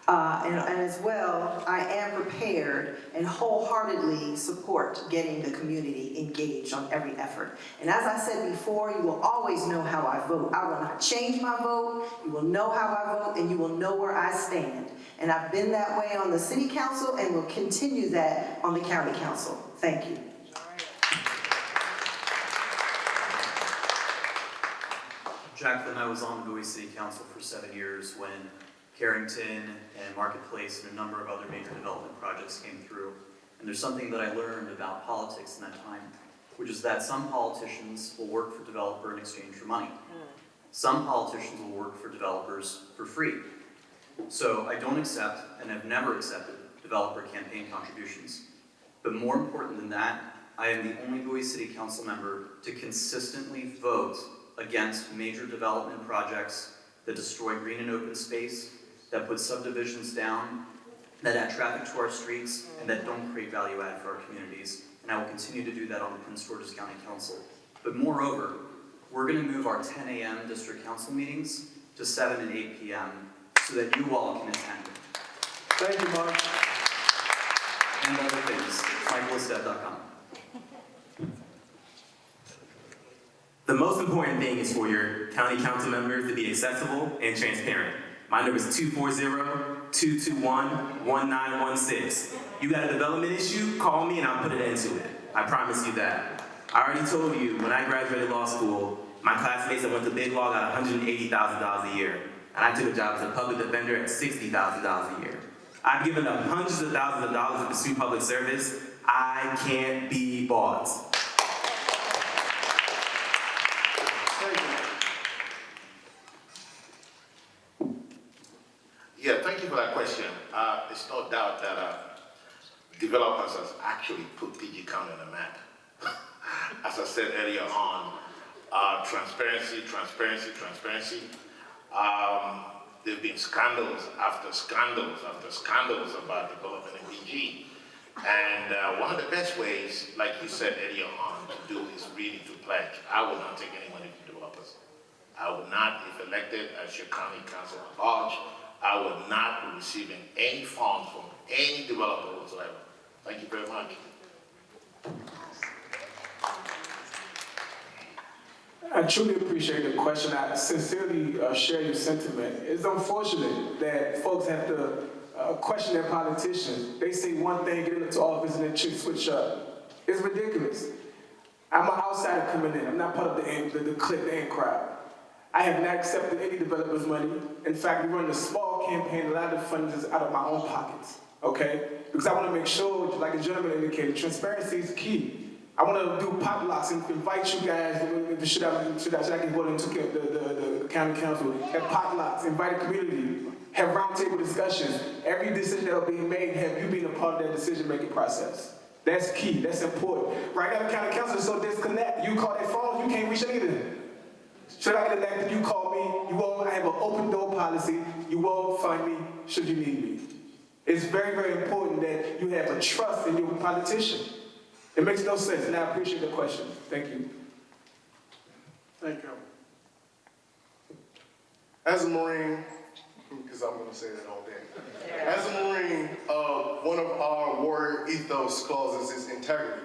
And as well, I am prepared and wholeheartedly support getting the community engaged on every effort. And as I said before, you will always know how I vote. I will not change my vote. You will know how I vote, and you will know where I stand. And I've been that way on the city council and will continue that on the county council. Thank you. Jacqueline, I was on the Bowie City Council for 7 years when Carrington and Marketplace and a number of other major development projects came through. And there's something that I learned about politics in that time, which is that some politicians will work for developer in exchange for money. Some politicians will work for developers for free. So I don't accept and have never accepted developer campaign contributions. But more important than that, I am the only Bowie City Council member to consistently vote against major development projects that destroy green and open space, that put subdivisions down, that add traffic to our streets, and that don't create value add for our communities. And I will continue to do that on the Prince George's County Council. But moreover, we're going to move our 10 a.m. district council meetings to 7 and 8 p.m. so that you all can attend. Thank you, Mark. And other things, michaelistad.com. The most important thing is for your county council members to be accessible and transparent. My number is 240-221-1916. You got a development issue, call me and I'll put an end to it. I promise you that. I already told you, when I graduated law school, my classmates that went to big law got $180,000 a year. And I took a job as a public defender at $60,000 a year. I've given up hundreds of thousands of dollars to pursue public service. I can't be bought. Yeah, thank you for that question. It's no doubt that developers have actually put PG County on the map. As I said earlier on, transparency. There have been scandals after scandals after scandals about development in PG. And one of the best ways, like you said earlier on, to do is really to pledge. I will not take any money from developers. I will not, if elected as your county council at large, I will not be receiving any funds from any developer whatsoever. Thank you very much. I truly appreciate the question. I sincerely share your sentiment. It's unfortunate that folks have to question their politicians. They say one thing, get into office, and then switch up. It's ridiculous. I'm an outsider coming in. I'm not part of the clique, the in crowd. I have not accepted any developer's money. In fact, we run a small campaign. A lot of the funds is out of my own pockets, okay? Because I want to make sure, like the gentleman indicated, transparency is key. I want to do potlucks and invite you guys, should I get voted into the county council, have potlucks, invite the community, have roundtable discussions. Every decision that will be made, have you being a part of that decision-making process. That's key, that's important. Right now the county council is so disconnected. You call their phones, you can't reach anything. Should I get elected, you call me, I have an open door policy, you won't find me should you need me. It's very, very important that you have a trust in your politician. It makes no sense, and I appreciate the question. Thank you. Thank you. As a Marine, because I'm going to say that all day. As a Marine, one of our warrior ethos clauses is integrity.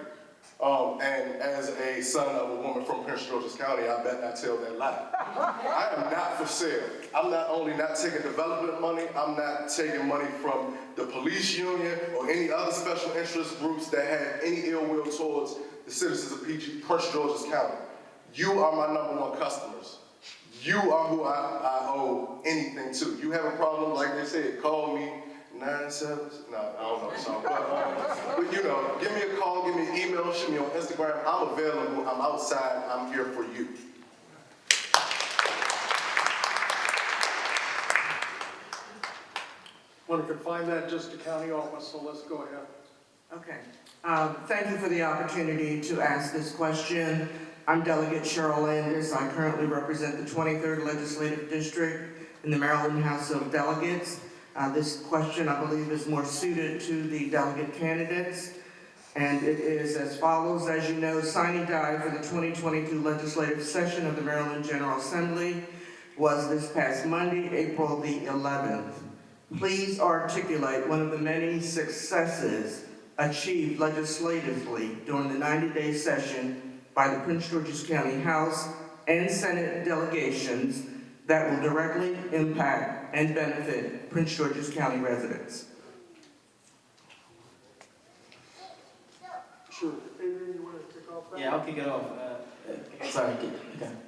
And as a son of a woman from Prince George's County, I bet I tell that lie. I am not for sale. I'm not only not taking development money, I'm not taking money from the police union or any other special interest groups that have any ill will towards the citizens of Prince George's County. You are my #1 customers. You are who I owe anything to. You have a problem, like they said, call me. 97, no, I don't know the song, but you know, give me a call, give me an email, shoot me on Instagram. I'm available, I'm outside, I'm here for you. Want to confine that just to county office, so let's go ahead. Okay. Thank you for the opportunity to ask this question. I'm Delegate Cheryl Landis. I currently represent the 23rd Legislative District in the Maryland House of Delegates. This question, I believe, is more suited to the delegate candidates, and it is as follows. As you know, sine die for the 2022 legislative session of the Maryland General Assembly was this past Monday, April the 11th. Please articulate one of the many successes achieved legislatively during the 90-day session by the Prince George's County House and Senate delegations that will directly impact and benefit Prince George's County residents. Sure. Adrian, you want to kick off that? Yeah, I'll kick it off. Sorry. Okay,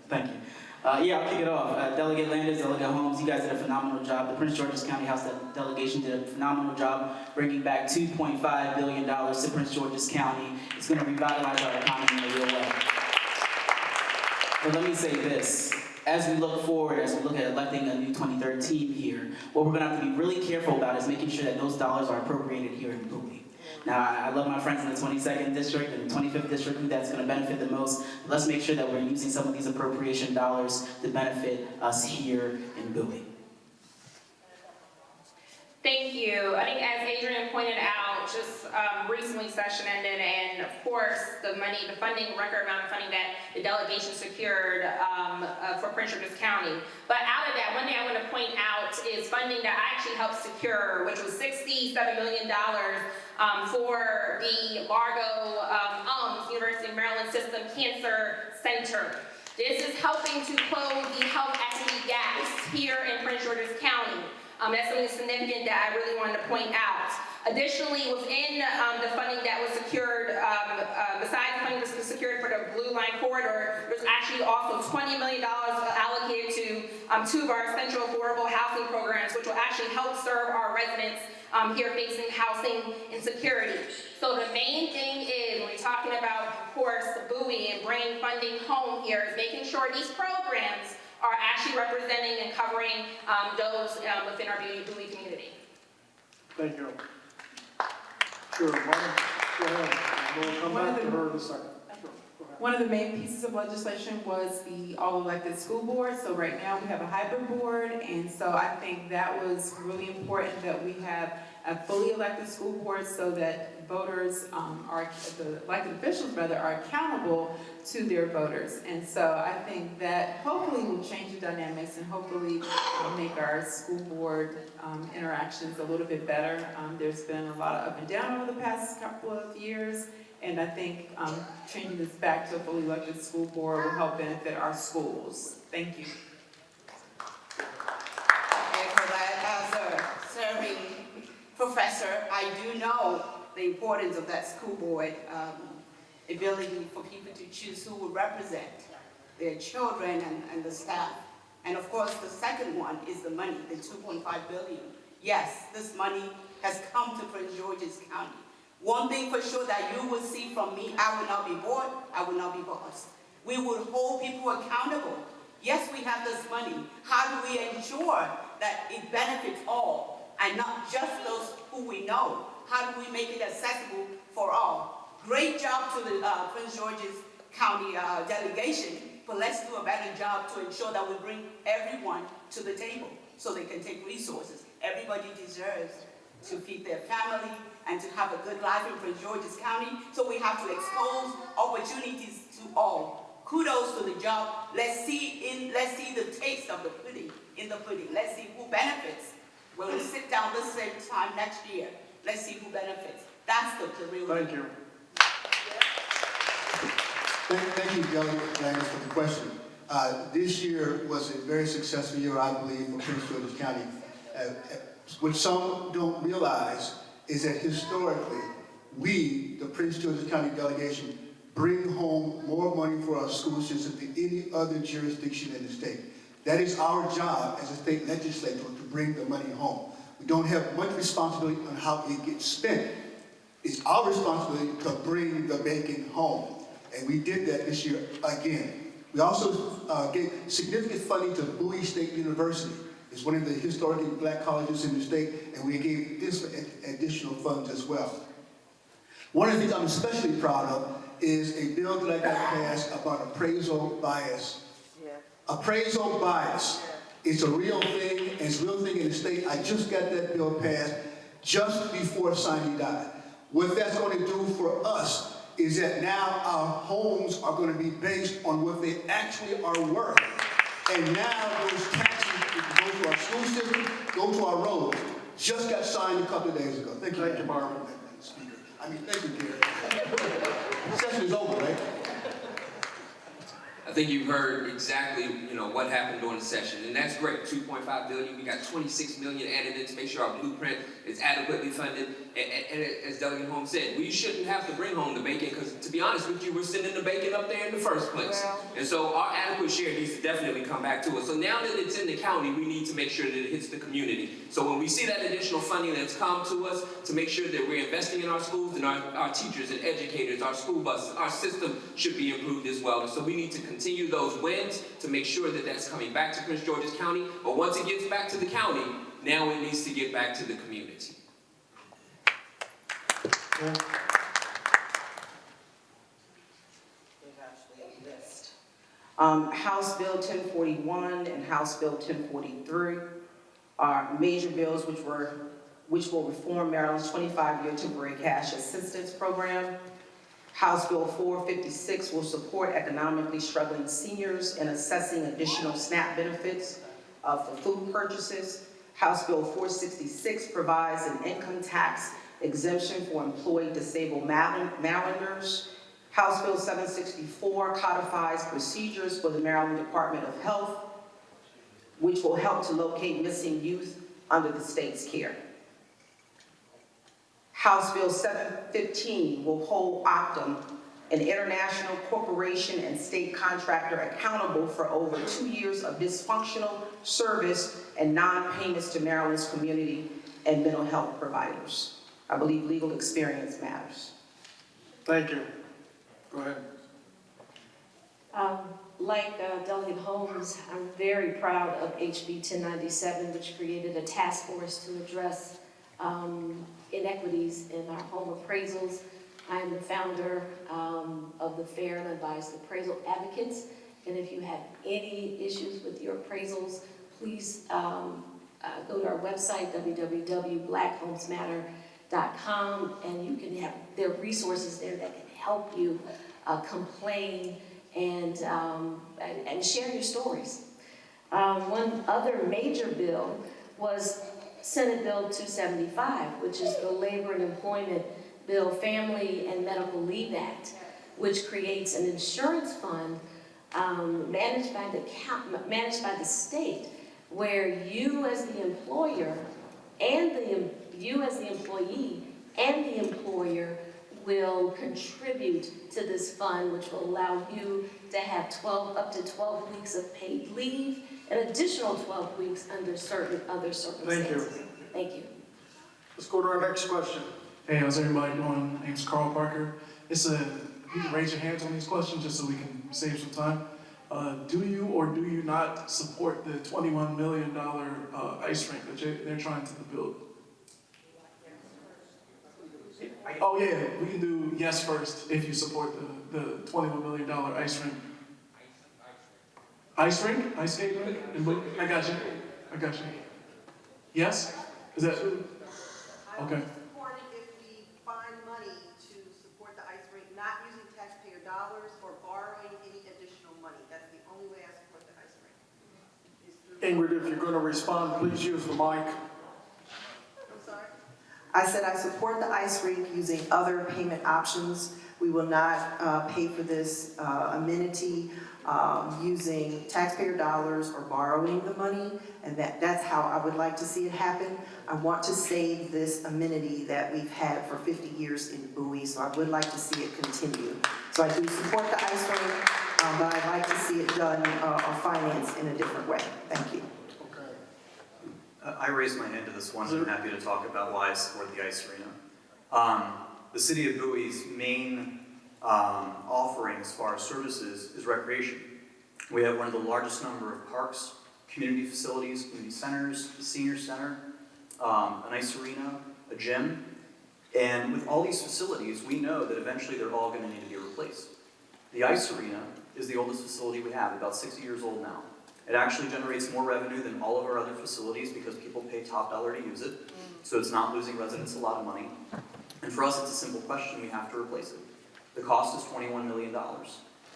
thank you. Yeah, I'll kick it off. Delegate Landis, Delegate Holmes, you guys did a phenomenal job. The Prince George's County House delegation did a phenomenal job bringing back $2.5 billion to Prince George's County. It's going to revitalize our economy in a real way. But let me say this. As we look forward, as we look at electing a new 2013 team here, what we're going to have to be really careful about is making sure that those dollars are appropriated here in Bowie. Now, I love my friends in the 22nd District and the 25th District, who that's going to benefit the most. Let's make sure that we're using some of these appropriation dollars to benefit us here in Bowie. Thank you. I think as Adrian pointed out, just recently session ended, and of course the funding, record amount of funding that the delegation secured for Prince George's County. But out of that, one thing I want to point out is funding that I actually helped secure, which was $67 million for the Largo University of Maryland System Cancer Center. This is helping to close the health equity gaps here in Prince George's County. That's something significant that I really wanted to point out. Additionally, within the funding that was secured, besides the funding that was secured for the Blue Line Corridor, there's actually also $20 million allocated to two of our central affordable housing programs, which will actually help serve our residents here facing housing insecurity. So the main thing is, when we're talking about, of course, Bowie and bringing funding home here, is making sure these programs are actually representing and covering those within our Bowie community. Thank you. Sure, Martin, go ahead. We'll come back to her in a second. Sure, go ahead. One of the main pieces of legislation was the all-elected school board. So right now we have a hybrid board, and so I think that was really important that we have a fully elected school board so that voters the elected officials rather, are accountable to their voters. And so I think that hopefully will change the dynamics and hopefully make our school board interactions a little bit better. There's been a lot of up and down over the past couple of years, and I think changing this back to a fully elected school board will help benefit our schools. Thank you. And for that, as a serving professor, I do know the importance of that school board, ability for people to choose who will represent their children and the staff. And of course, the second one is the money, the $2.5 billion. Yes, this money has come to Prince George's County. One thing for sure that you will see from me, I will not be bored, I will not be bossed. We will hold people accountable. Yes, we have this money. How do we ensure that it benefits all and not just those who we know? How do we make it accessible for all? Great job to the Prince George's County delegation, but let's do a better job to ensure that we bring everyone to the table so they can take resources. Everybody deserves to feed their family and to have a good life in Prince George's County, so we have to expose opportunities to all. Kudos to the job. Let's see the taste of the pudding in the pudding. Let's see who benefits. When we sit down this same time next year, let's see who benefits. That's the real Thank you. Thank you, Delegate Landis, for the question. This year was a very successful year, I believe, for Prince George's County. What some don't realize is that historically, we, the Prince George's County delegation, bring home more money for our school system than any other jurisdiction in the state. That is our job as a state legislature, to bring the money home. We don't have much responsibility on how it gets spent. It's our responsibility to bring the bacon home. And we did that this year again. We also gave significant funding to Bowie State University. It's one of the historically black colleges in the state, and we gave this additional funds as well. One of the things I'm especially proud of is a bill that I got passed about appraisal bias. Yeah. Appraisal bias. It's a real thing, and it's a real thing in the state. I just got that bill passed just before Sami died. What that's going to do for us is that now our homes are going to be based on what they actually are worth. And now those taxes go to our school system, go to our roads. Just got signed a couple of days ago. Thank you, Marvin, Speaker. Thank you, Gary. The session is over, right? I think you've heard exactly, what happened during the session, and that's great. $2.5 billion. We got $26 million added in to make sure our blueprint is adequately funded. and as Delegate Holmes said, we shouldn't have to bring home the bacon because, to be honest with you, we're sending the bacon up there in the first place. And so our adequate share needs to definitely come back to us. So now that it's in the county, we need to make sure that it hits the community. So when we see that additional funding that's come to us, to make sure that we're investing in our schools and our teachers and educators, our school buses, our system should be improved as well. And so we need to continue those wins to make sure that that's coming back to Prince George's County. But once it gets back to the county, now it needs to get back to the community. House Bill 1041 and House Bill 1043 are major bills which will reform Maryland's 25-year temporary cash assistance program. House Bill 456 will support economically struggling seniors in assessing additional SNAP benefits for food purchases. House Bill 466 provides an income tax exemption for employed disabled Marylanders. House Bill 764 codifies procedures for the Maryland Department of Health, which will help to locate missing youth under the state's care. House Bill 715 will hold Optum, an international corporation and state contractor, accountable for over 2 years of dysfunctional service and non-payments to Maryland's community and mental health providers. I believe legal experience matters. Thank you. Go ahead. Like Delegate Holmes, I'm very proud of HB 1097, which created a task force to address inequities in our home appraisals. I am the founder of the Fair and Unbiased Appraisal Advocates, and if you have any issues with your appraisals, please go to our website, www.blackhomesmatter.com, and you can have, there are resources there that can help you complain and share your stories. One other major bill was Senate Bill 275, which is the Labor and Employment Bill Family and Medical Leave Act, which creates an insurance fund managed by the state, where you as the employer and you as the employee and the employer will contribute to this fund, which will allow you to have up to 12 weeks of paid leave, an additional 12 weeks under certain other circumstances. Thank you. Thank you. Let's go to our next question. Hey, how's everybody doing? My name's Carl Parker. You can raise your hands on these questions just so we can save some time. Do you or do you not support the $21 million ice rink that they're trying to build? Oh yeah, we can do yes first if you support the $21 million ice rink. Ice rink? Ice skate rink? I got you. Yes? Is that okay? Support it if we find money to support the ice rink, not using taxpayer dollars or borrowing any additional money. That's the only way I support the ice rink. Ingrid, if you're going to respond, please use the mic. I'm sorry? I said I support the ice rink using other payment options. We will not pay for this amenity using taxpayer dollars or borrowing the money, and that's how I would like to see it happen. I want to save this amenity that we've had for 50 years in Bowie, so I would like to see it continue. So I do support the ice rink, but I'd like to see it done or financed in a different way. Thank you. I raised my hand to this one, and I'm happy to talk about why I support the ice arena. The city of Bowie's main offering as far as services is recreation. We have one of the largest number of parks, community facilities, community centers, a senior center, an ice arena, a gym. And with all these facilities, we know that eventually they're all going to need to be replaced. The ice arena is the oldest facility we have, about 60 years old now. It actually generates more revenue than all of our other facilities because people pay top dollar to use it. So it's not losing residents a lot of money. And for us, it's a simple question. We have to replace it. The cost is $21 million.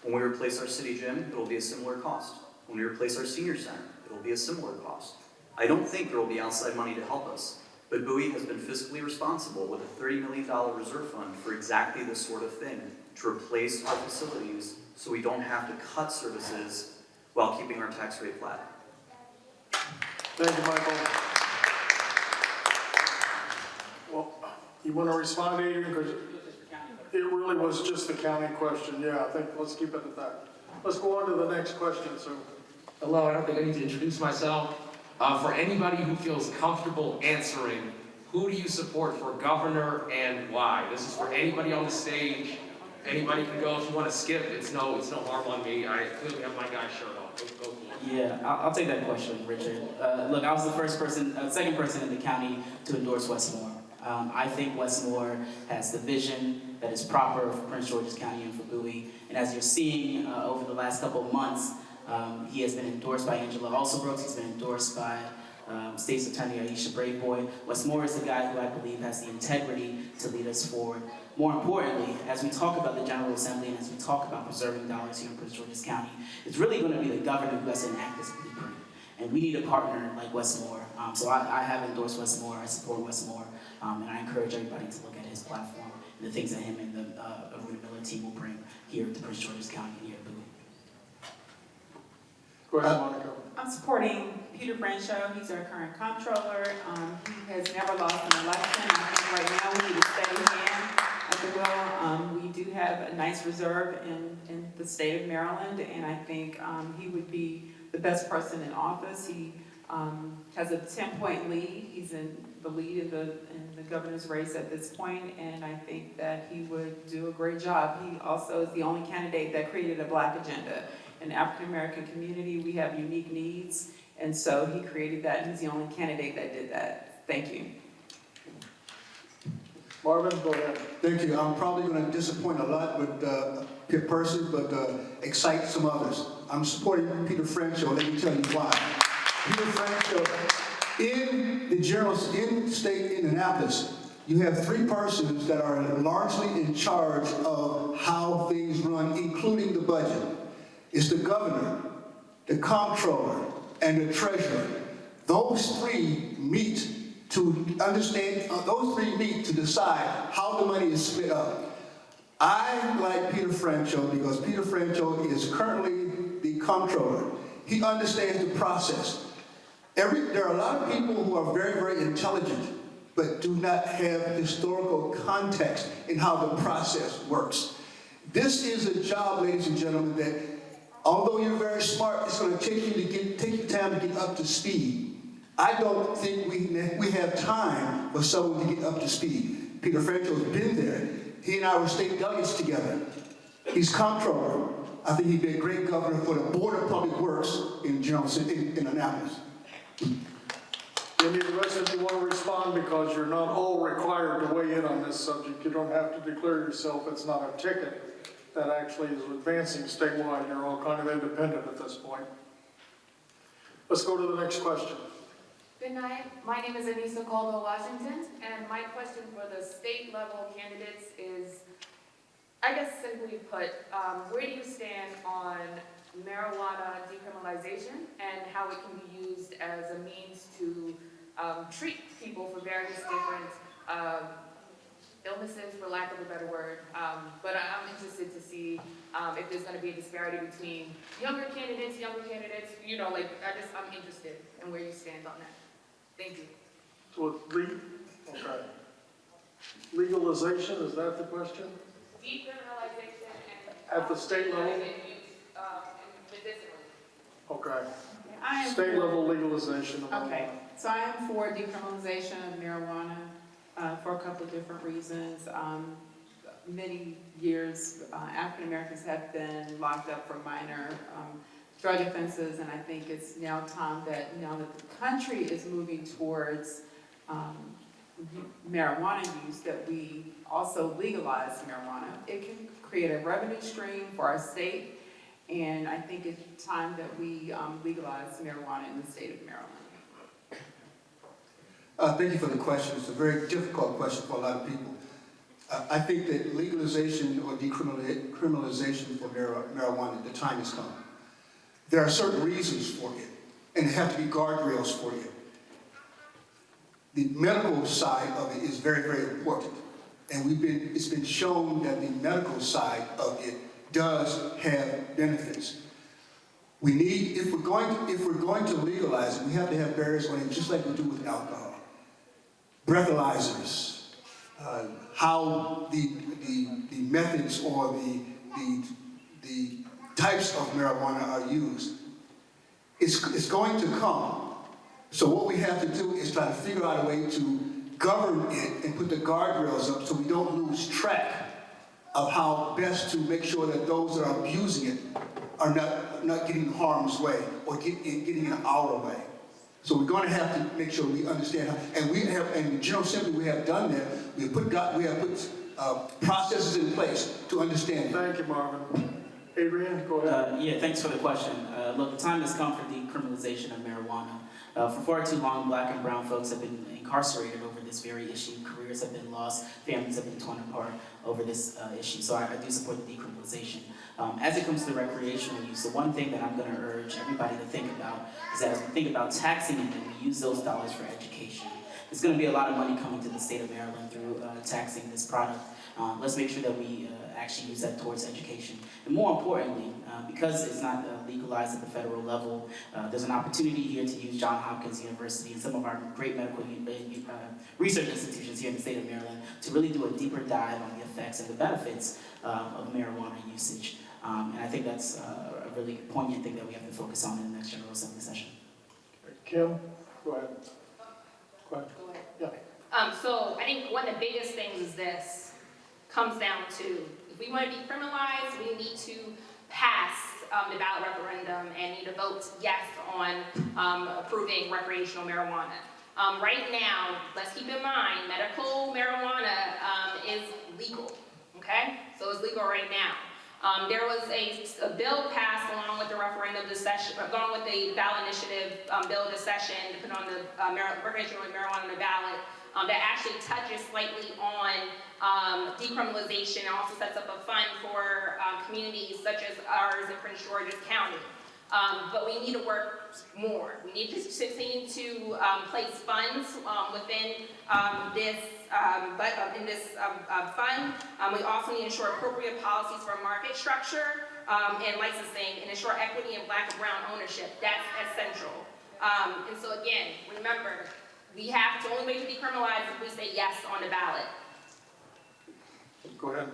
When we replace our city gym, it'll be a similar cost. When we replace our senior center, it'll be a similar cost. I don't think there will be outside money to help us, but Bowie has been fiscally responsible with a $30 million reserve fund for exactly this sort of thing, to replace our facilities so we don't have to cut services while keeping our tax rate flat. Thank you, Michael. Well, You want to respond, Adrian? Because it really was just the county question. Yeah, I think let's keep it at that. Let's go on to the next question, so. Hello, I don't think I need to introduce myself. For anybody who feels comfortable answering, who do you support for governor and why? This is for anybody on the stage. Anybody can go if you want to skip. It's no harm on me. I clearly have my guy's shirt on. Go for it. Yeah, I'll take that question, Richard. Look, I was the second person in the county to endorse Westmore. I think Westmore has the vision that is proper for Prince George's County and for Bowie. And as you're seeing over the last couple of months, he has been endorsed by Angela Alsobrooks. He's been endorsed by State's Attorney Aisha Braveboy. Westmore is the guy who I believe has the integrity to lead us forward. More importantly, as we talk about the General Assembly and as we talk about preserving dollars here in Prince George's County, it's really going to be the governor who has to enact this blueprint. And we need a partner like Westmore. So I have endorsed Westmore. I support Westmore. And I encourage everybody to look at his platform and the things that him and the Rudy Miller team will bring here to Prince George's County and here at Bowie. Go ahead, Monica. I'm supporting Peter Branshaw. He's our current comptroller. He has never lost an election. I think right now we need to stay him at the will. We do have a nice reserve in the state of Maryland, and I think he would be the best person in office. He has a 10-point lead. He's in the lead in the governor's race at this point, and I think that he would do a great job. He also is the only candidate that created a Black agenda. In the African-American community, we have unique needs, and so he created that, and he's the only candidate that did that. Thank you. Marvin, go ahead. Thank you. I'm probably going to disappoint a lot with Pip Percy, but excite some others. I'm supporting Peter Franshaw. Let me tell you why. Peter Franshaw, in the state Indianapolis, you have three persons that are largely in charge of how things run, including the budget. It's the governor, the comptroller, and the treasurer. Those three meet to understand, to decide how the money is split up. I like Peter Franshaw because Peter Franshaw is currently the comptroller. He understands the process. There are a lot of people who are very, very intelligent, but do not have historical context in how the process works. This is a job, ladies and gentlemen, that although you're very smart, it's going to take you time to get up to speed. I don't think we have time for someone to get up to speed. Peter Franshaw has been there. He and I were state delegates together. He's comptroller. I think he'd be a great governor for the Board of Public Works in Annapolis. Any of the rest of you want to respond because you're not all required to weigh in on this subject. You don't have to declare yourself. It's not a ticket that actually is advancing statewide. You're all kind of independent at this point. Let's go to the next question. Good night. My name is Anissa Caldwell Washington, and my question for the state level candidates is, I guess simply put, where do you stand on marijuana decriminalization and how it can be used as a means to treat people for various different illnesses, for lack of a better word. But I'm interested to see if there's going to be a disparity between younger candidates, you know, like, I'm interested in where you stand on that. Thank you. So okay. Legalization, is that the question? Decriminalization and at the state level? Medicinally. Okay. State level legalization. Okay, so I am for decriminalization of marijuana for a couple of different reasons. Many years, African Americans have been locked up for minor drug offenses, and I think it's now time that now that the country is moving towards marijuana use, that we also legalize marijuana. It can create a revenue stream for our state, and I think it's time that we legalize marijuana in the state of Maryland. Thank you for the question. It's a very difficult question for a lot of people. I think that legalization or decriminalization for marijuana, the time has come. There are certain reasons for it, and there have to be guardrails for it. The medical side of it is very, very important. And it's been shown that the medical side of it does have benefits. We need, if we're going to legalize it, we have to have barriers on it, just like we do with alcohol. Breathalyzers, how the methods or the types of marijuana are used. It's going to come. So what we have to do is try to figure out a way to govern it and put the guardrails up so we don't lose track of how best to make sure that those that are abusing it are not getting harm's way or getting in our way. So we're going to have to make sure we understand how, and we have, and in General Assembly we have done that. We have put processes in place to understand. Thank you, Marvin. Adrian, go ahead. Yeah, thanks for the question. Look, the time has come for decriminalization of marijuana. For far too long, Black and brown folks have been incarcerated over this very issue. Careers have been lost. Families have been torn apart over this issue. So I do support the decriminalization. As it comes to recreational use, the one thing that I'm going to urge everybody to think about is that as we think about taxing it, that we use those dollars for education. There's going to be a lot of money coming to the state of Maryland through taxing this product. Let's make sure that we actually use that towards education. And more importantly, because it's not legalized at the federal level, there's an opportunity here to use Johns Hopkins University and some of our great medical research institutions here in the state of Maryland to really do a deeper dive on the effects and the benefits of marijuana usage. And I think that's a really poignant thing that we have to focus on in the next General Assembly session. Kim, go ahead. Go ahead. Yeah. So I think one of the biggest things is this comes down to, if we want to decriminalize, we need to pass the ballot referendum and need to vote yes on approving recreational marijuana. Right now, let's keep in mind, medical marijuana is legal, okay? So it's legal right now. There was a bill passed along with the referendum this session, along with the ballot initiative bill this session to put on the recreational marijuana on the ballot that actually touches slightly on decriminalization and also sets up a fund for communities such as ours in Prince George's County. But we need to work more. We need to continue to place funds within this fund. We also need to ensure appropriate policies for market structure and licensing and ensure equity in Black and brown ownership. That's essential. And so again, remember, we have to only way to decriminalize if we say yes on the ballot. Go ahead.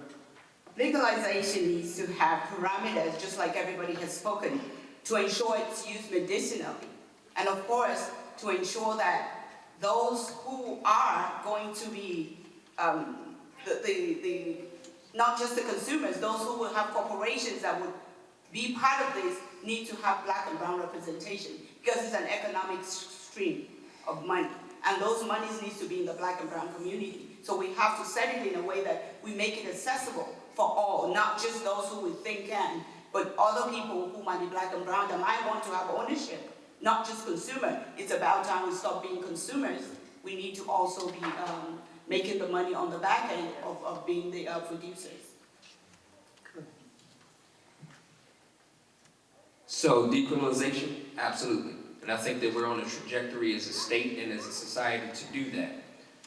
Legalization needs to have parameters, just like everybody has spoken, to ensure it's used medicinally. And of course, to ensure that those who are going to be, not just the consumers, those who will have corporations that would be part of this need to have Black and brown representation because it's an economic stream of money. And those monies need to be in the Black and brown community. So we have to set it in a way that we make it accessible for all, not just those who we think can, but other people who might be Black and brown that might want to have ownership, not just consumer. It's about time we stop being consumers. We need to also be making the money on the back end of being the producers. So decriminalization, absolutely. And I think that we're on a trajectory as a state and as a society to do that.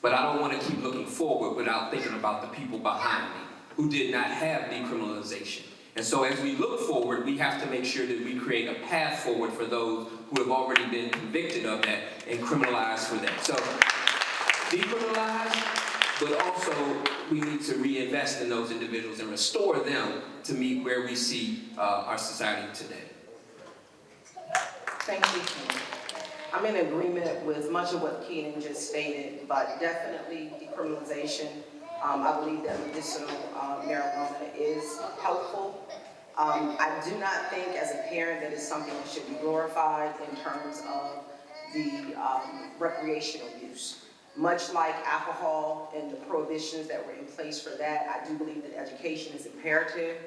But I don't want to keep looking forward without thinking about the people behind me who did not have decriminalization. And so as we look forward, we have to make sure that we create a path forward for those who have already been convicted of that and criminalized for that. So decriminalize, but also we need to reinvest in those individuals and restore them to meet where we see our society today. Thank you, Keenan. I'm in agreement with much of what Keenan just stated, but definitely decriminalization. I believe that medicinal marijuana is helpful. I do not think as a parent that it's something that should be glorified in terms of the recreational use. Much like alcohol and the prohibitions that were in place for that, I do believe that education is imperative.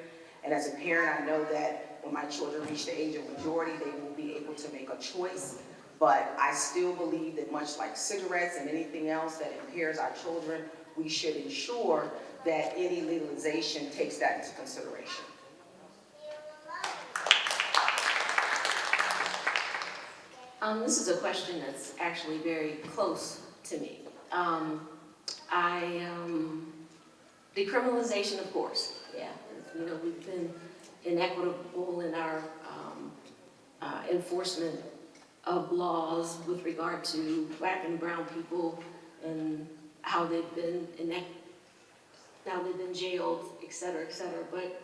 And as a parent, I know that when my children reach the age of majority, they will be able to make a choice. But I still believe that much like cigarettes and anything else that impairs our children, we should ensure that any legalization takes that into consideration. This is a question that's actually very close to me. Decriminalization, of course, yeah. You know, we've been inequitable in our enforcement of laws with regard to Black and brown people and how they've been now they've been jailed, et cetera, but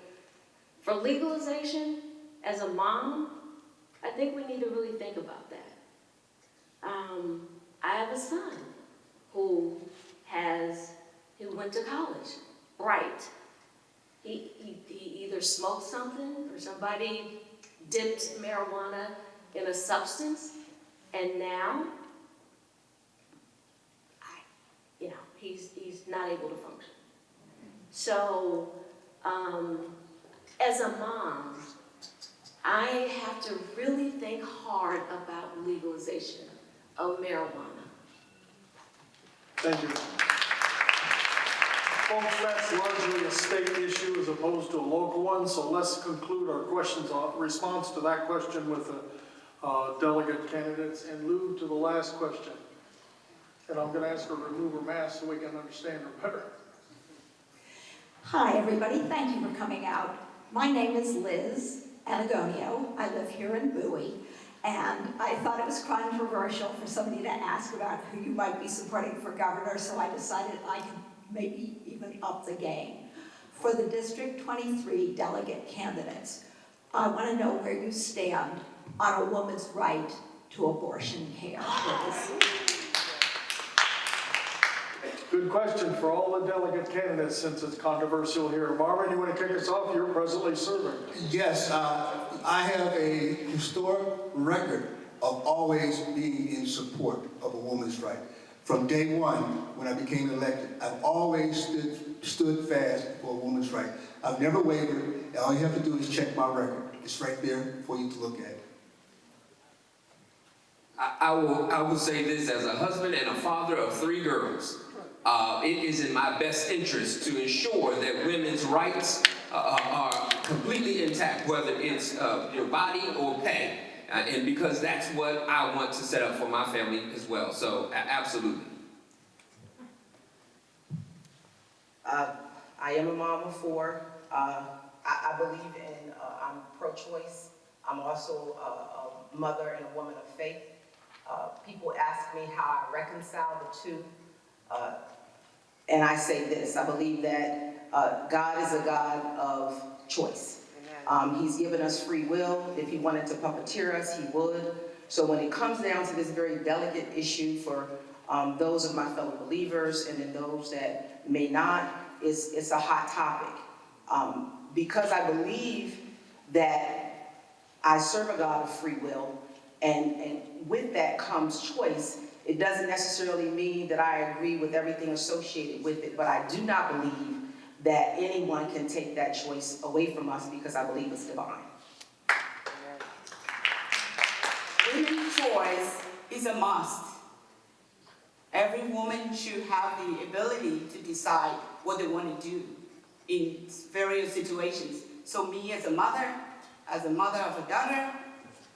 for legalization, as a mom, I think we need to really think about that. I have a son who went to college, bright. He either smoked something or somebody dipped marijuana in a substance, and now, he's not able to function. So, as a mom, I have to really think hard about legalization of marijuana. Thank you. Folks, that's largely a state issue as opposed to a local one, so let's conclude our questions, response to that question with the delegate candidates and move to the last question. And I'm going to ask her to remove her mask so we can understand her better. Hi, everybody. Thank you for coming out. My name is Liz Anagonio. I live here in Bowie. And I thought it was controversial for somebody to ask about who you might be supporting for governor, so I decided I could maybe even up the game. For the District 23 delegate candidates, I want to know where you stand on a woman's right to abortion care, please. Good question for all the delegate candidates since it's controversial here. Marvin, you want to kick us off? You're presently serving. Yes, I have a historic record of always being in support of a woman's right. From day one, when I became elected, I've always stood fast for a woman's right. I've never wavered. All you have to do is check my record. It's right there for you to look at. I will say this as a husband and a father of 3 girls. It is in my best interest to ensure that women's rights are completely intact, whether it's your body or pay. And because that's what I want to set up for my family as well. So, absolutely. I am a mom of 4. I believe in, I'm pro-choice. I'm also a mother and a woman of faith. People ask me how I reconcile the two. And I say this, I believe that God is a God of choice. He's given us free will. If he wanted to puppeteer us, he would. So when it comes down to this very delicate issue for those of my fellow believers and then those that may not, it's a hot topic. Because I believe that I serve a God of free will, and with that comes choice. It doesn't necessarily mean that I agree with everything associated with it, but I do not believe that anyone can take that choice away from us because I believe it's divine. Women's choice is a must. Every woman should have the ability to decide what they want to do in various situations. So me as a mother of a daughter,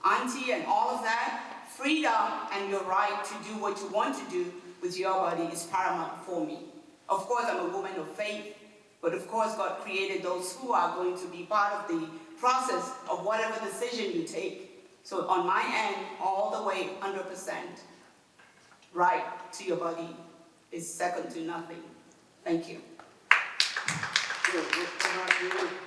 auntie, and all of that, freedom and your right to do what you want to do with your body is paramount for me. Of course, I'm a woman of faith, but of course, God created those who are going to be part of the process of whatever decision you take. So on my end, all the way, 100%, right to your body is second to nothing. Thank you. Good. We'll come back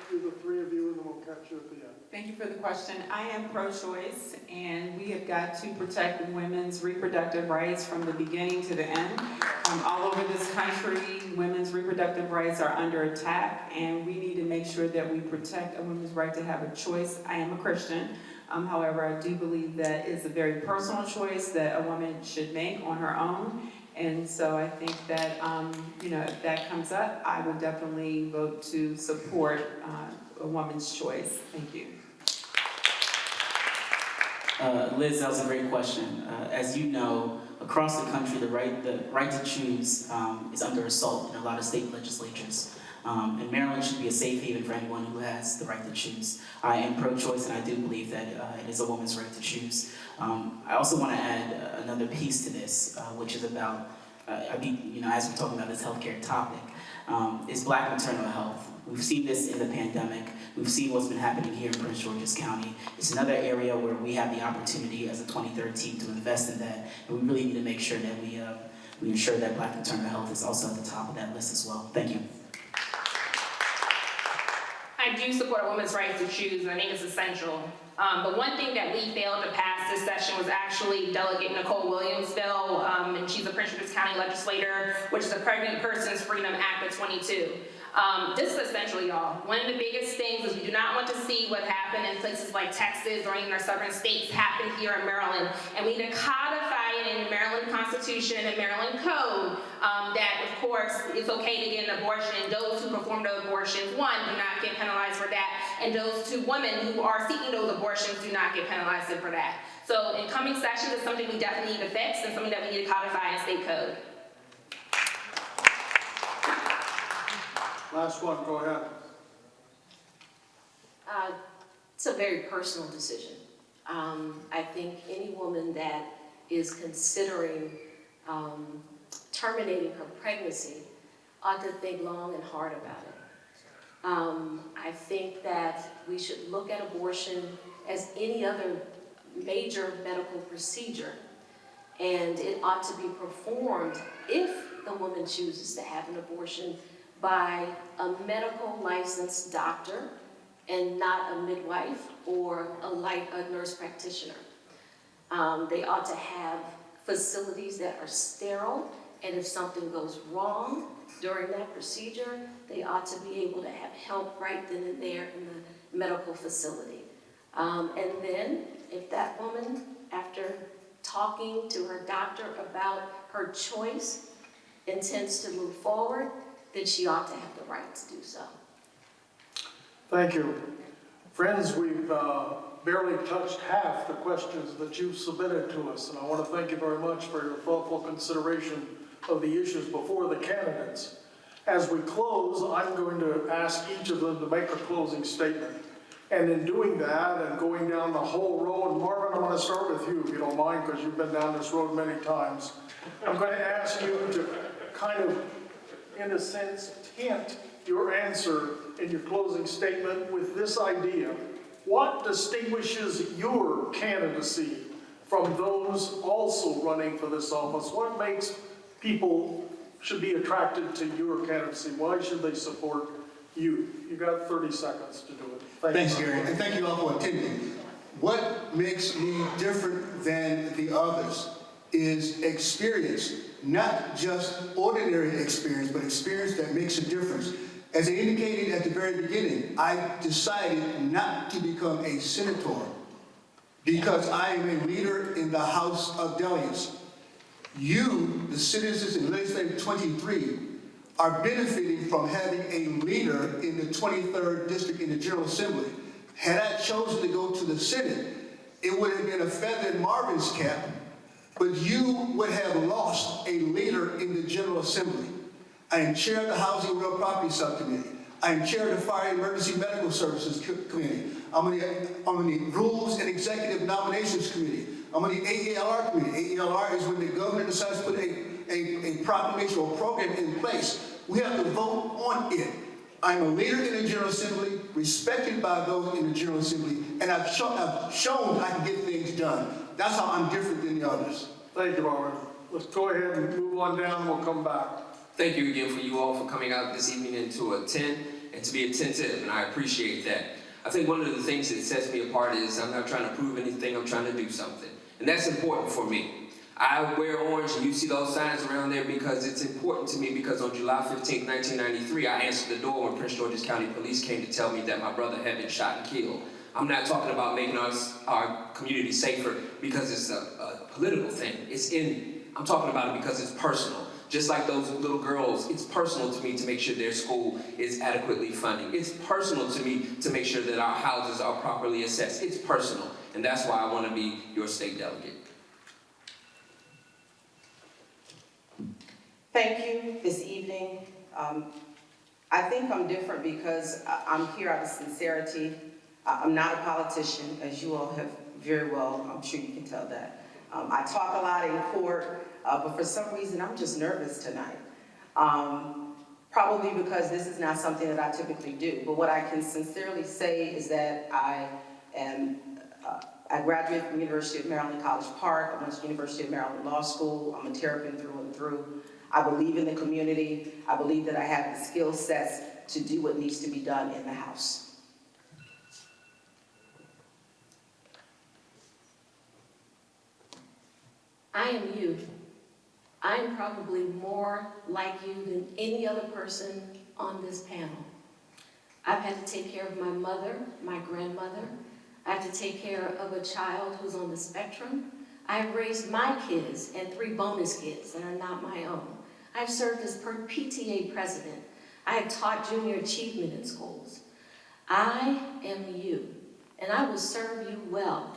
to the 3 of you, and then we'll catch you at the end. Thank you for the question. I am pro-choice, and we have got to protect women's reproductive rights from the beginning to the end. All over this country, women's reproductive rights are under attack, and we need to make sure that we protect a woman's right to have a choice. I am a Christian. However, I do believe that it's a very personal choice that a woman should make on her own. And so I think that, if that comes up, I would definitely vote to support a woman's choice. Thank you. Liz, that was a great question. As you know, across the country, the right to choose is under assault in a lot of state legislatures. And Maryland should be a safe haven for anyone who has the right to choose. I am pro-choice, and I do believe that it is a woman's right to choose. I also want to add another piece to this, which is about, as we're talking about this healthcare topic, is Black maternal health. We've seen this in the pandemic. We've seen what's been happening here in Prince George's County. It's another area where we have the opportunity as a 23rd team to invest in that, and we really need to make sure that we ensure that Black maternal health is also at the top of that list as well. Thank you. do support a woman's right to choose, and I think it's essential. But one thing that we failed to pass this session was actually Delegate Nicole Williams' bill, and she's a Prince George's County legislator, which is the Pregnant Persons Freedom Act of 22. This is essential, y'all. One of the biggest things is we do not want to see what happened in places like Texas or even our southern states happen here in Maryland. And we need to codify it in the Maryland Constitution and Maryland Code that, of course, it's okay to get an abortion, and those who perform the abortions, one, do not get penalized for that, and those two women who are seeking those abortions do not get penalized for that. So in coming sessions, it's something we definitely need to fix and something that we need to codify in state code. Last one, go ahead. It's a very personal decision. I think any woman that is considering terminating her pregnancy ought to think long and hard about it. I think that we should look at abortion as any other major medical procedure, and it ought to be performed, if the woman chooses to have an abortion, by a medical licensed doctor and not a midwife or a nurse practitioner. They ought to have facilities that are sterile, and if something goes wrong during that procedure, they ought to be able to have help right then and there in the medical facility. And then, if that woman, after talking to her doctor about her choice, intends to move forward, then she ought to have the right to do so. Thank you. Friends, we've barely touched half the questions that you've submitted to us, and I want to thank you very much for your thoughtful consideration of the issues before the candidates. As we close, I'm going to ask each of them to make a closing statement. And in doing that and going down the whole road, Marvin, I want to start with you, if you don't mind, because you've been down this road many times. I'm going to ask you to kind of, in a sense, tint your answer in your closing statement with this idea. What distinguishes your candidacy from those also running for this office? What makes people should be attracted to your candidacy? Why should they support you? You got 30 seconds to do it. Thanks, Gary, and thank you all for attending. What makes me different than the others is experience, not just ordinary experience, but experience that makes a difference. As I indicated at the very beginning, I decided not to become a senator because I am a leader in the House of Delegates. You, the citizens in Legislature 23, are benefiting from having a leader in the 23rd District in the General Assembly. Had I chosen to go to the Senate, it would have been a feather in Marvin's cap, but you would have lost a leader in the General Assembly. I am chair of the Housing and Real Property Subcommittee. I am chair of the Fire and Emergency Medical Services Committee. I'm on the Rules and Executive Nominations Committee. I'm on the AELR Committee. AELR is when the governor decides to put a proclamation or program in place. We have to vote on it. I'm a leader in the General Assembly, respected by those in the General Assembly, and I've shown I can get things done. That's how I'm different than the others. Thank you, Marvin. Let's go ahead and move on down and we'll come back. Thank you again for you all for coming out this evening and to attend and to be attentive, and I appreciate that. I think one of the things that sets me apart is I'm not trying to prove anything, I'm trying to do something. And that's important for me. I wear orange, and you see those signs around there because it's important to me, because on July 15, 1993, I answered the door when Prince George's County Police came to tell me that my brother had been shot and killed. I'm not talking about making our community safer because it's a political thing. I'm talking about it because it's personal. Just like those little girls, it's personal to me to make sure their school is adequately funding. It's personal to me to make sure that our houses are properly assessed. It's personal, and that's why I want to be your state delegate. Thank you this evening. I think I'm different because I'm here out of sincerity. I'm not a politician, as you all have very well, I'm sure you can tell that. I talk a lot in court, but for some reason I'm just nervous tonight. Probably because this is not something that I typically do. But what I can sincerely say is that I graduated from the University of Maryland College Park. I went to the University of Maryland Law School. I'm a Terrapin through and through. I believe in the community. I believe that I have the skill sets to do what needs to be done in the House. I am you. I am probably more like you than any other person on this panel. I've had to take care of my mother, my grandmother. I have to take care of a child who's on the spectrum. I have raised my kids and 3 bonus kids that are not my own. I've served as PTA president. I have taught junior achievement in schools. I am you, and I will serve you well,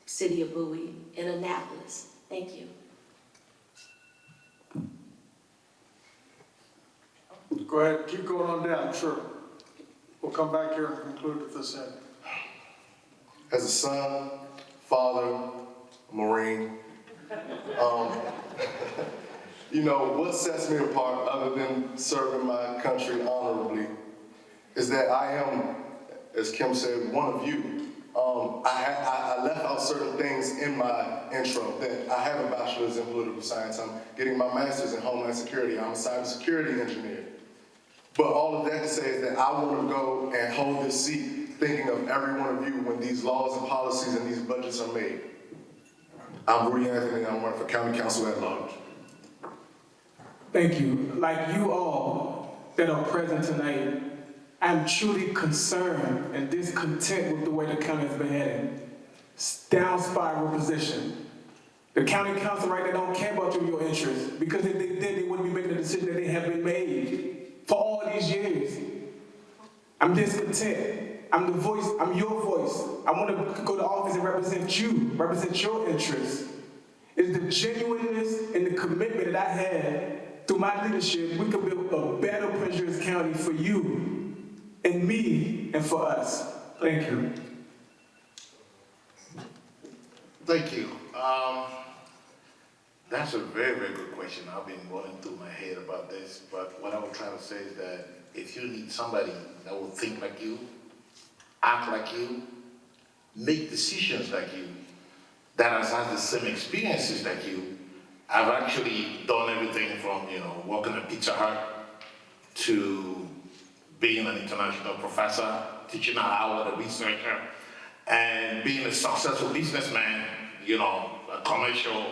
City of Bowie and Annapolis. Thank you. Go ahead, keep going on down, sure. We'll come back here and conclude at this end. As a son, father, Marine, you know, what sets me apart other than serving my country honorably is that I am, as Kim said, one of you. I left out certain things in my intro that I have a bachelor's in political science. I'm getting my master's in Homeland Security. I'm a cybersecurity engineer. But all of that to say is that I want to go and hold this seat thinking of every one of you when these laws and policies and these budgets are made. I'm Rudy D Anthony, I'm running for County Council at Large. Thank you. Like you all that are present tonight, I'm truly concerned and discontent with the way the county has been heading. Down spiral position. The county council right now don't care about your interests, because if they did, they wouldn't be making the decision that they have been made for all these years. I'm discontent. I'm the voice, I'm your voice. I want to go to office and represent you, represent your interests. It's the genuineness and the commitment that I had through my leadership, we could build a better Prince George's County for you and me and for us. Thank you. Thank you. That's a very, very good question. I've been going through my head about this, but what I was trying to say is that if you need somebody that will think like you, act like you, make decisions like you, that has had the same experiences like you, I've actually done everything from, working at Pizza Hut to being an international professor, teaching at Howard, a researcher, and being a successful businessman, a commercial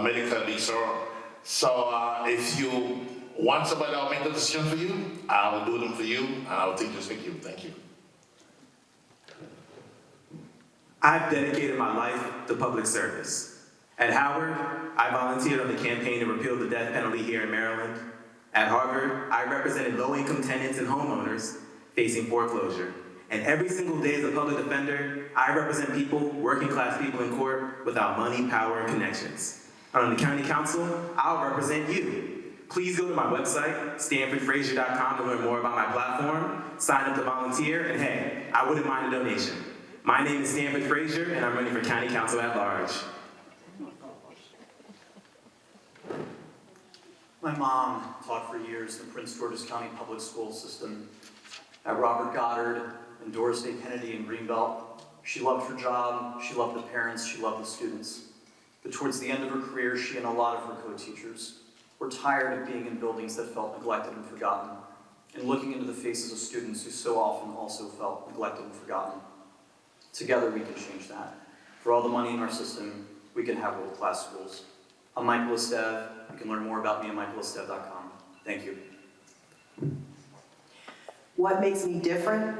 medical leaser. So if you want somebody that will make the decision for you, I will do them for you, and I will think just like you. Thank you. I've dedicated my life to public service. At Howard, I volunteered on the campaign to repeal the death penalty here in Maryland. At Harvard, I represented low-income tenants and homeowners facing foreclosure. And every single day as a public defender, I represent people, working-class people in court, without money, power, and connections. And on the county council, I'll represent you. Please go to my website, StampenFrazier.com, to learn more about my platform, sign up to volunteer, and hey, I wouldn't mind a donation. My name is Stampen Frazier, and I'm running for county council at large. My mom taught for years in the Prince George's County public school system at Robert Goddard and Doris Day Kennedy in Greenbelt. She loved her job, she loved the parents, she loved the students. But towards the end of her career, she and a lot of her co-teachers were tired of being in buildings that felt neglected and forgotten, and looking into the faces of students who so often also felt neglected and forgotten. Together we can change that. For all the money in our system, we can have world-class schools. I'm Michael Estev. You can learn more about me at michaelestev.com. Thank you. What makes me different?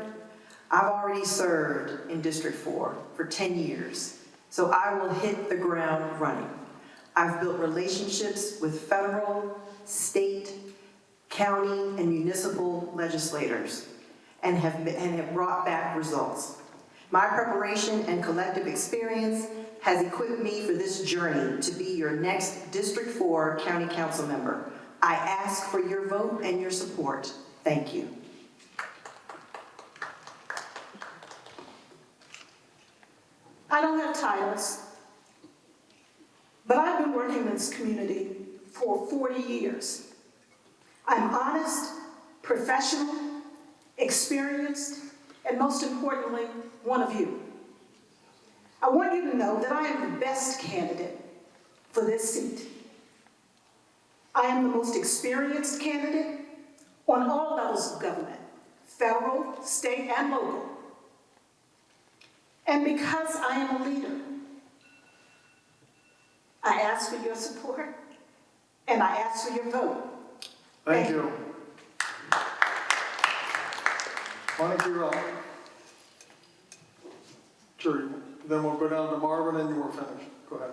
I've already served in District 4 for 10 years, so I will hit the ground running. I've built relationships with federal, state, county, and municipal legislators and have brought back results. My preparation and collective experience has equipped me for this journey to be your next District 4 County Council member. I ask for your vote and your support. Thank you. I don't have titles, but I've been working in this community for 40 years. I'm honest, professional, experienced, and most importantly, one of you. I want you to know that I am the best candidate for this seat. I am the most experienced candidate on all levels of government, federal, state, and local. And because I am a leader, I ask for your support, and I ask for your vote. Thank you. Monica, you're up. Sure, then we'll go down to Marvin and you were finished. Go ahead.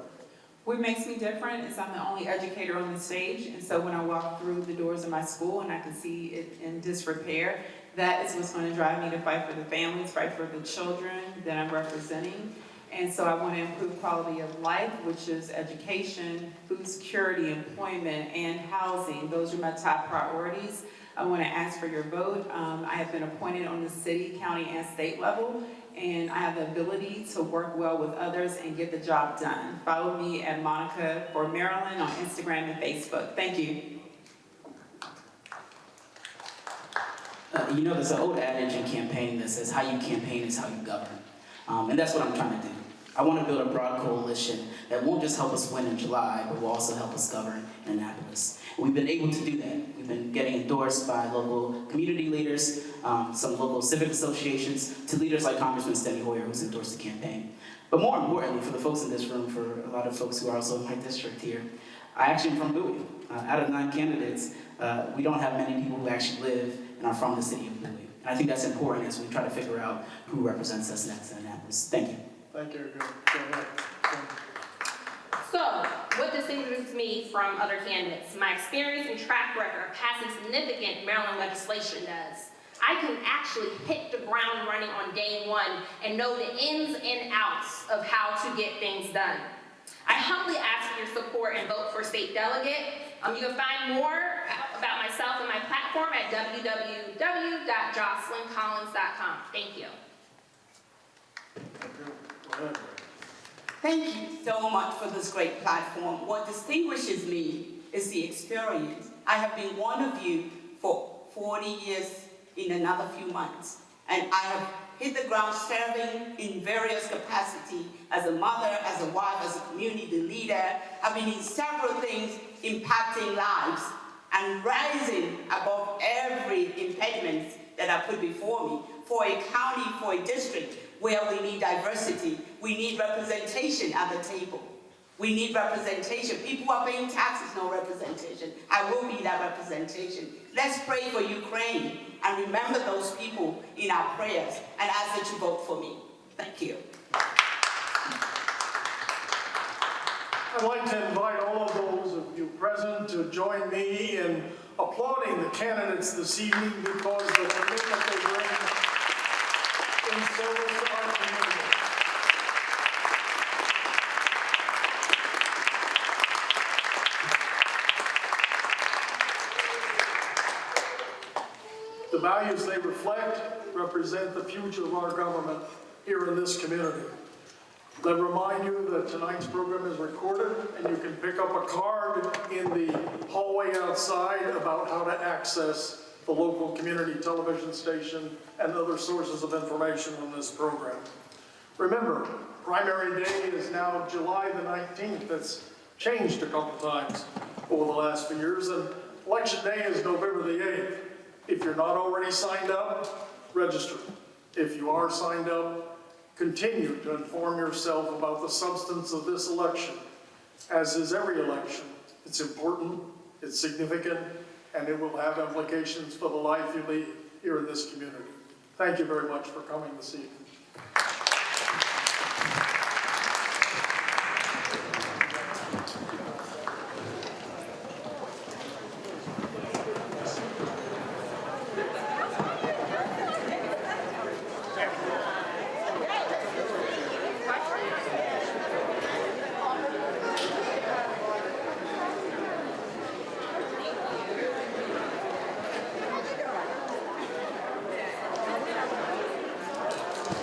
What makes me different is I'm the only educator on the stage, and so when I walk through the doors of my school and I can see it in disrepair, that is what's going to drive me to fight for the families, fight for the children that I'm representing. And so I want to improve quality of life, which is education, food security, employment, and housing. Those are my top priorities. I want to ask for your vote. I have been appointed on the city, county, and state level, and I have the ability to work well with others and get the job done. Follow me at Monica for Maryland on Instagram and Facebook. Thank you. You know, there's an old adage in campaigning that says how you campaign is how you govern. And that's what I'm trying to do. I want to build a broad coalition that won't just help us win in July, but will also help us govern in Annapolis. And we've been able to do that. We've been getting endorsed by local community leaders, some local civic associations, to leaders like Congressman Steny Hoyer, who's endorsed the campaign. But more importantly, for the folks in this room, for a lot of folks who are also in my district here, I actually am from Bowie. Out of 9 candidates, we don't have many people who actually live and are from the city of Bowie. And I think that's important as we try to figure out who represents us next in Annapolis. Thank you. Thank you. Go ahead. So, what distinguishes me from other candidates? My experience and track record of passing significant Maryland legislation does. I can actually hit the ground running on day one and know the ins and outs of how to get things done. I humbly ask for your support and vote for State Delegate. You can find more about myself and my platform at www.jocelyncollins.com. Thank you. Thank you so much for this great platform. What distinguishes me is the experience. I have been one of you for 40 years in another few months, and I have hit the ground serving in various capacities as a mother, as a wife, as a community leader. I've been in several things impacting lives and rising above every impediment that I put before me. For a county, for a district where we need diversity, we need representation at the table. We need representation. People are paying taxes, no representation. I will be that representation. Let's pray for Ukraine and remember those people in our prayers and ask that you vote for me. Thank you. I'd like to invite all of those of you present to join me in applauding the candidates this evening because the commitment they bring in service to our community. The values they reflect represent the future of our government here in this community. Let me remind you that tonight's program is recorded and you can pick up a card in the hallway outside about how to access the local community television station and other sources of information on this program. Remember, primary day is now July the 19th. That's changed a couple times over the last few years, and election day is November the 8th. If you're not already signed up, register. If you are signed up, continue to inform yourself about the substance of this election. As is every election, it's important, it's significant, and it will have implications for the life you lead here in this community. Thank you very much for coming this evening.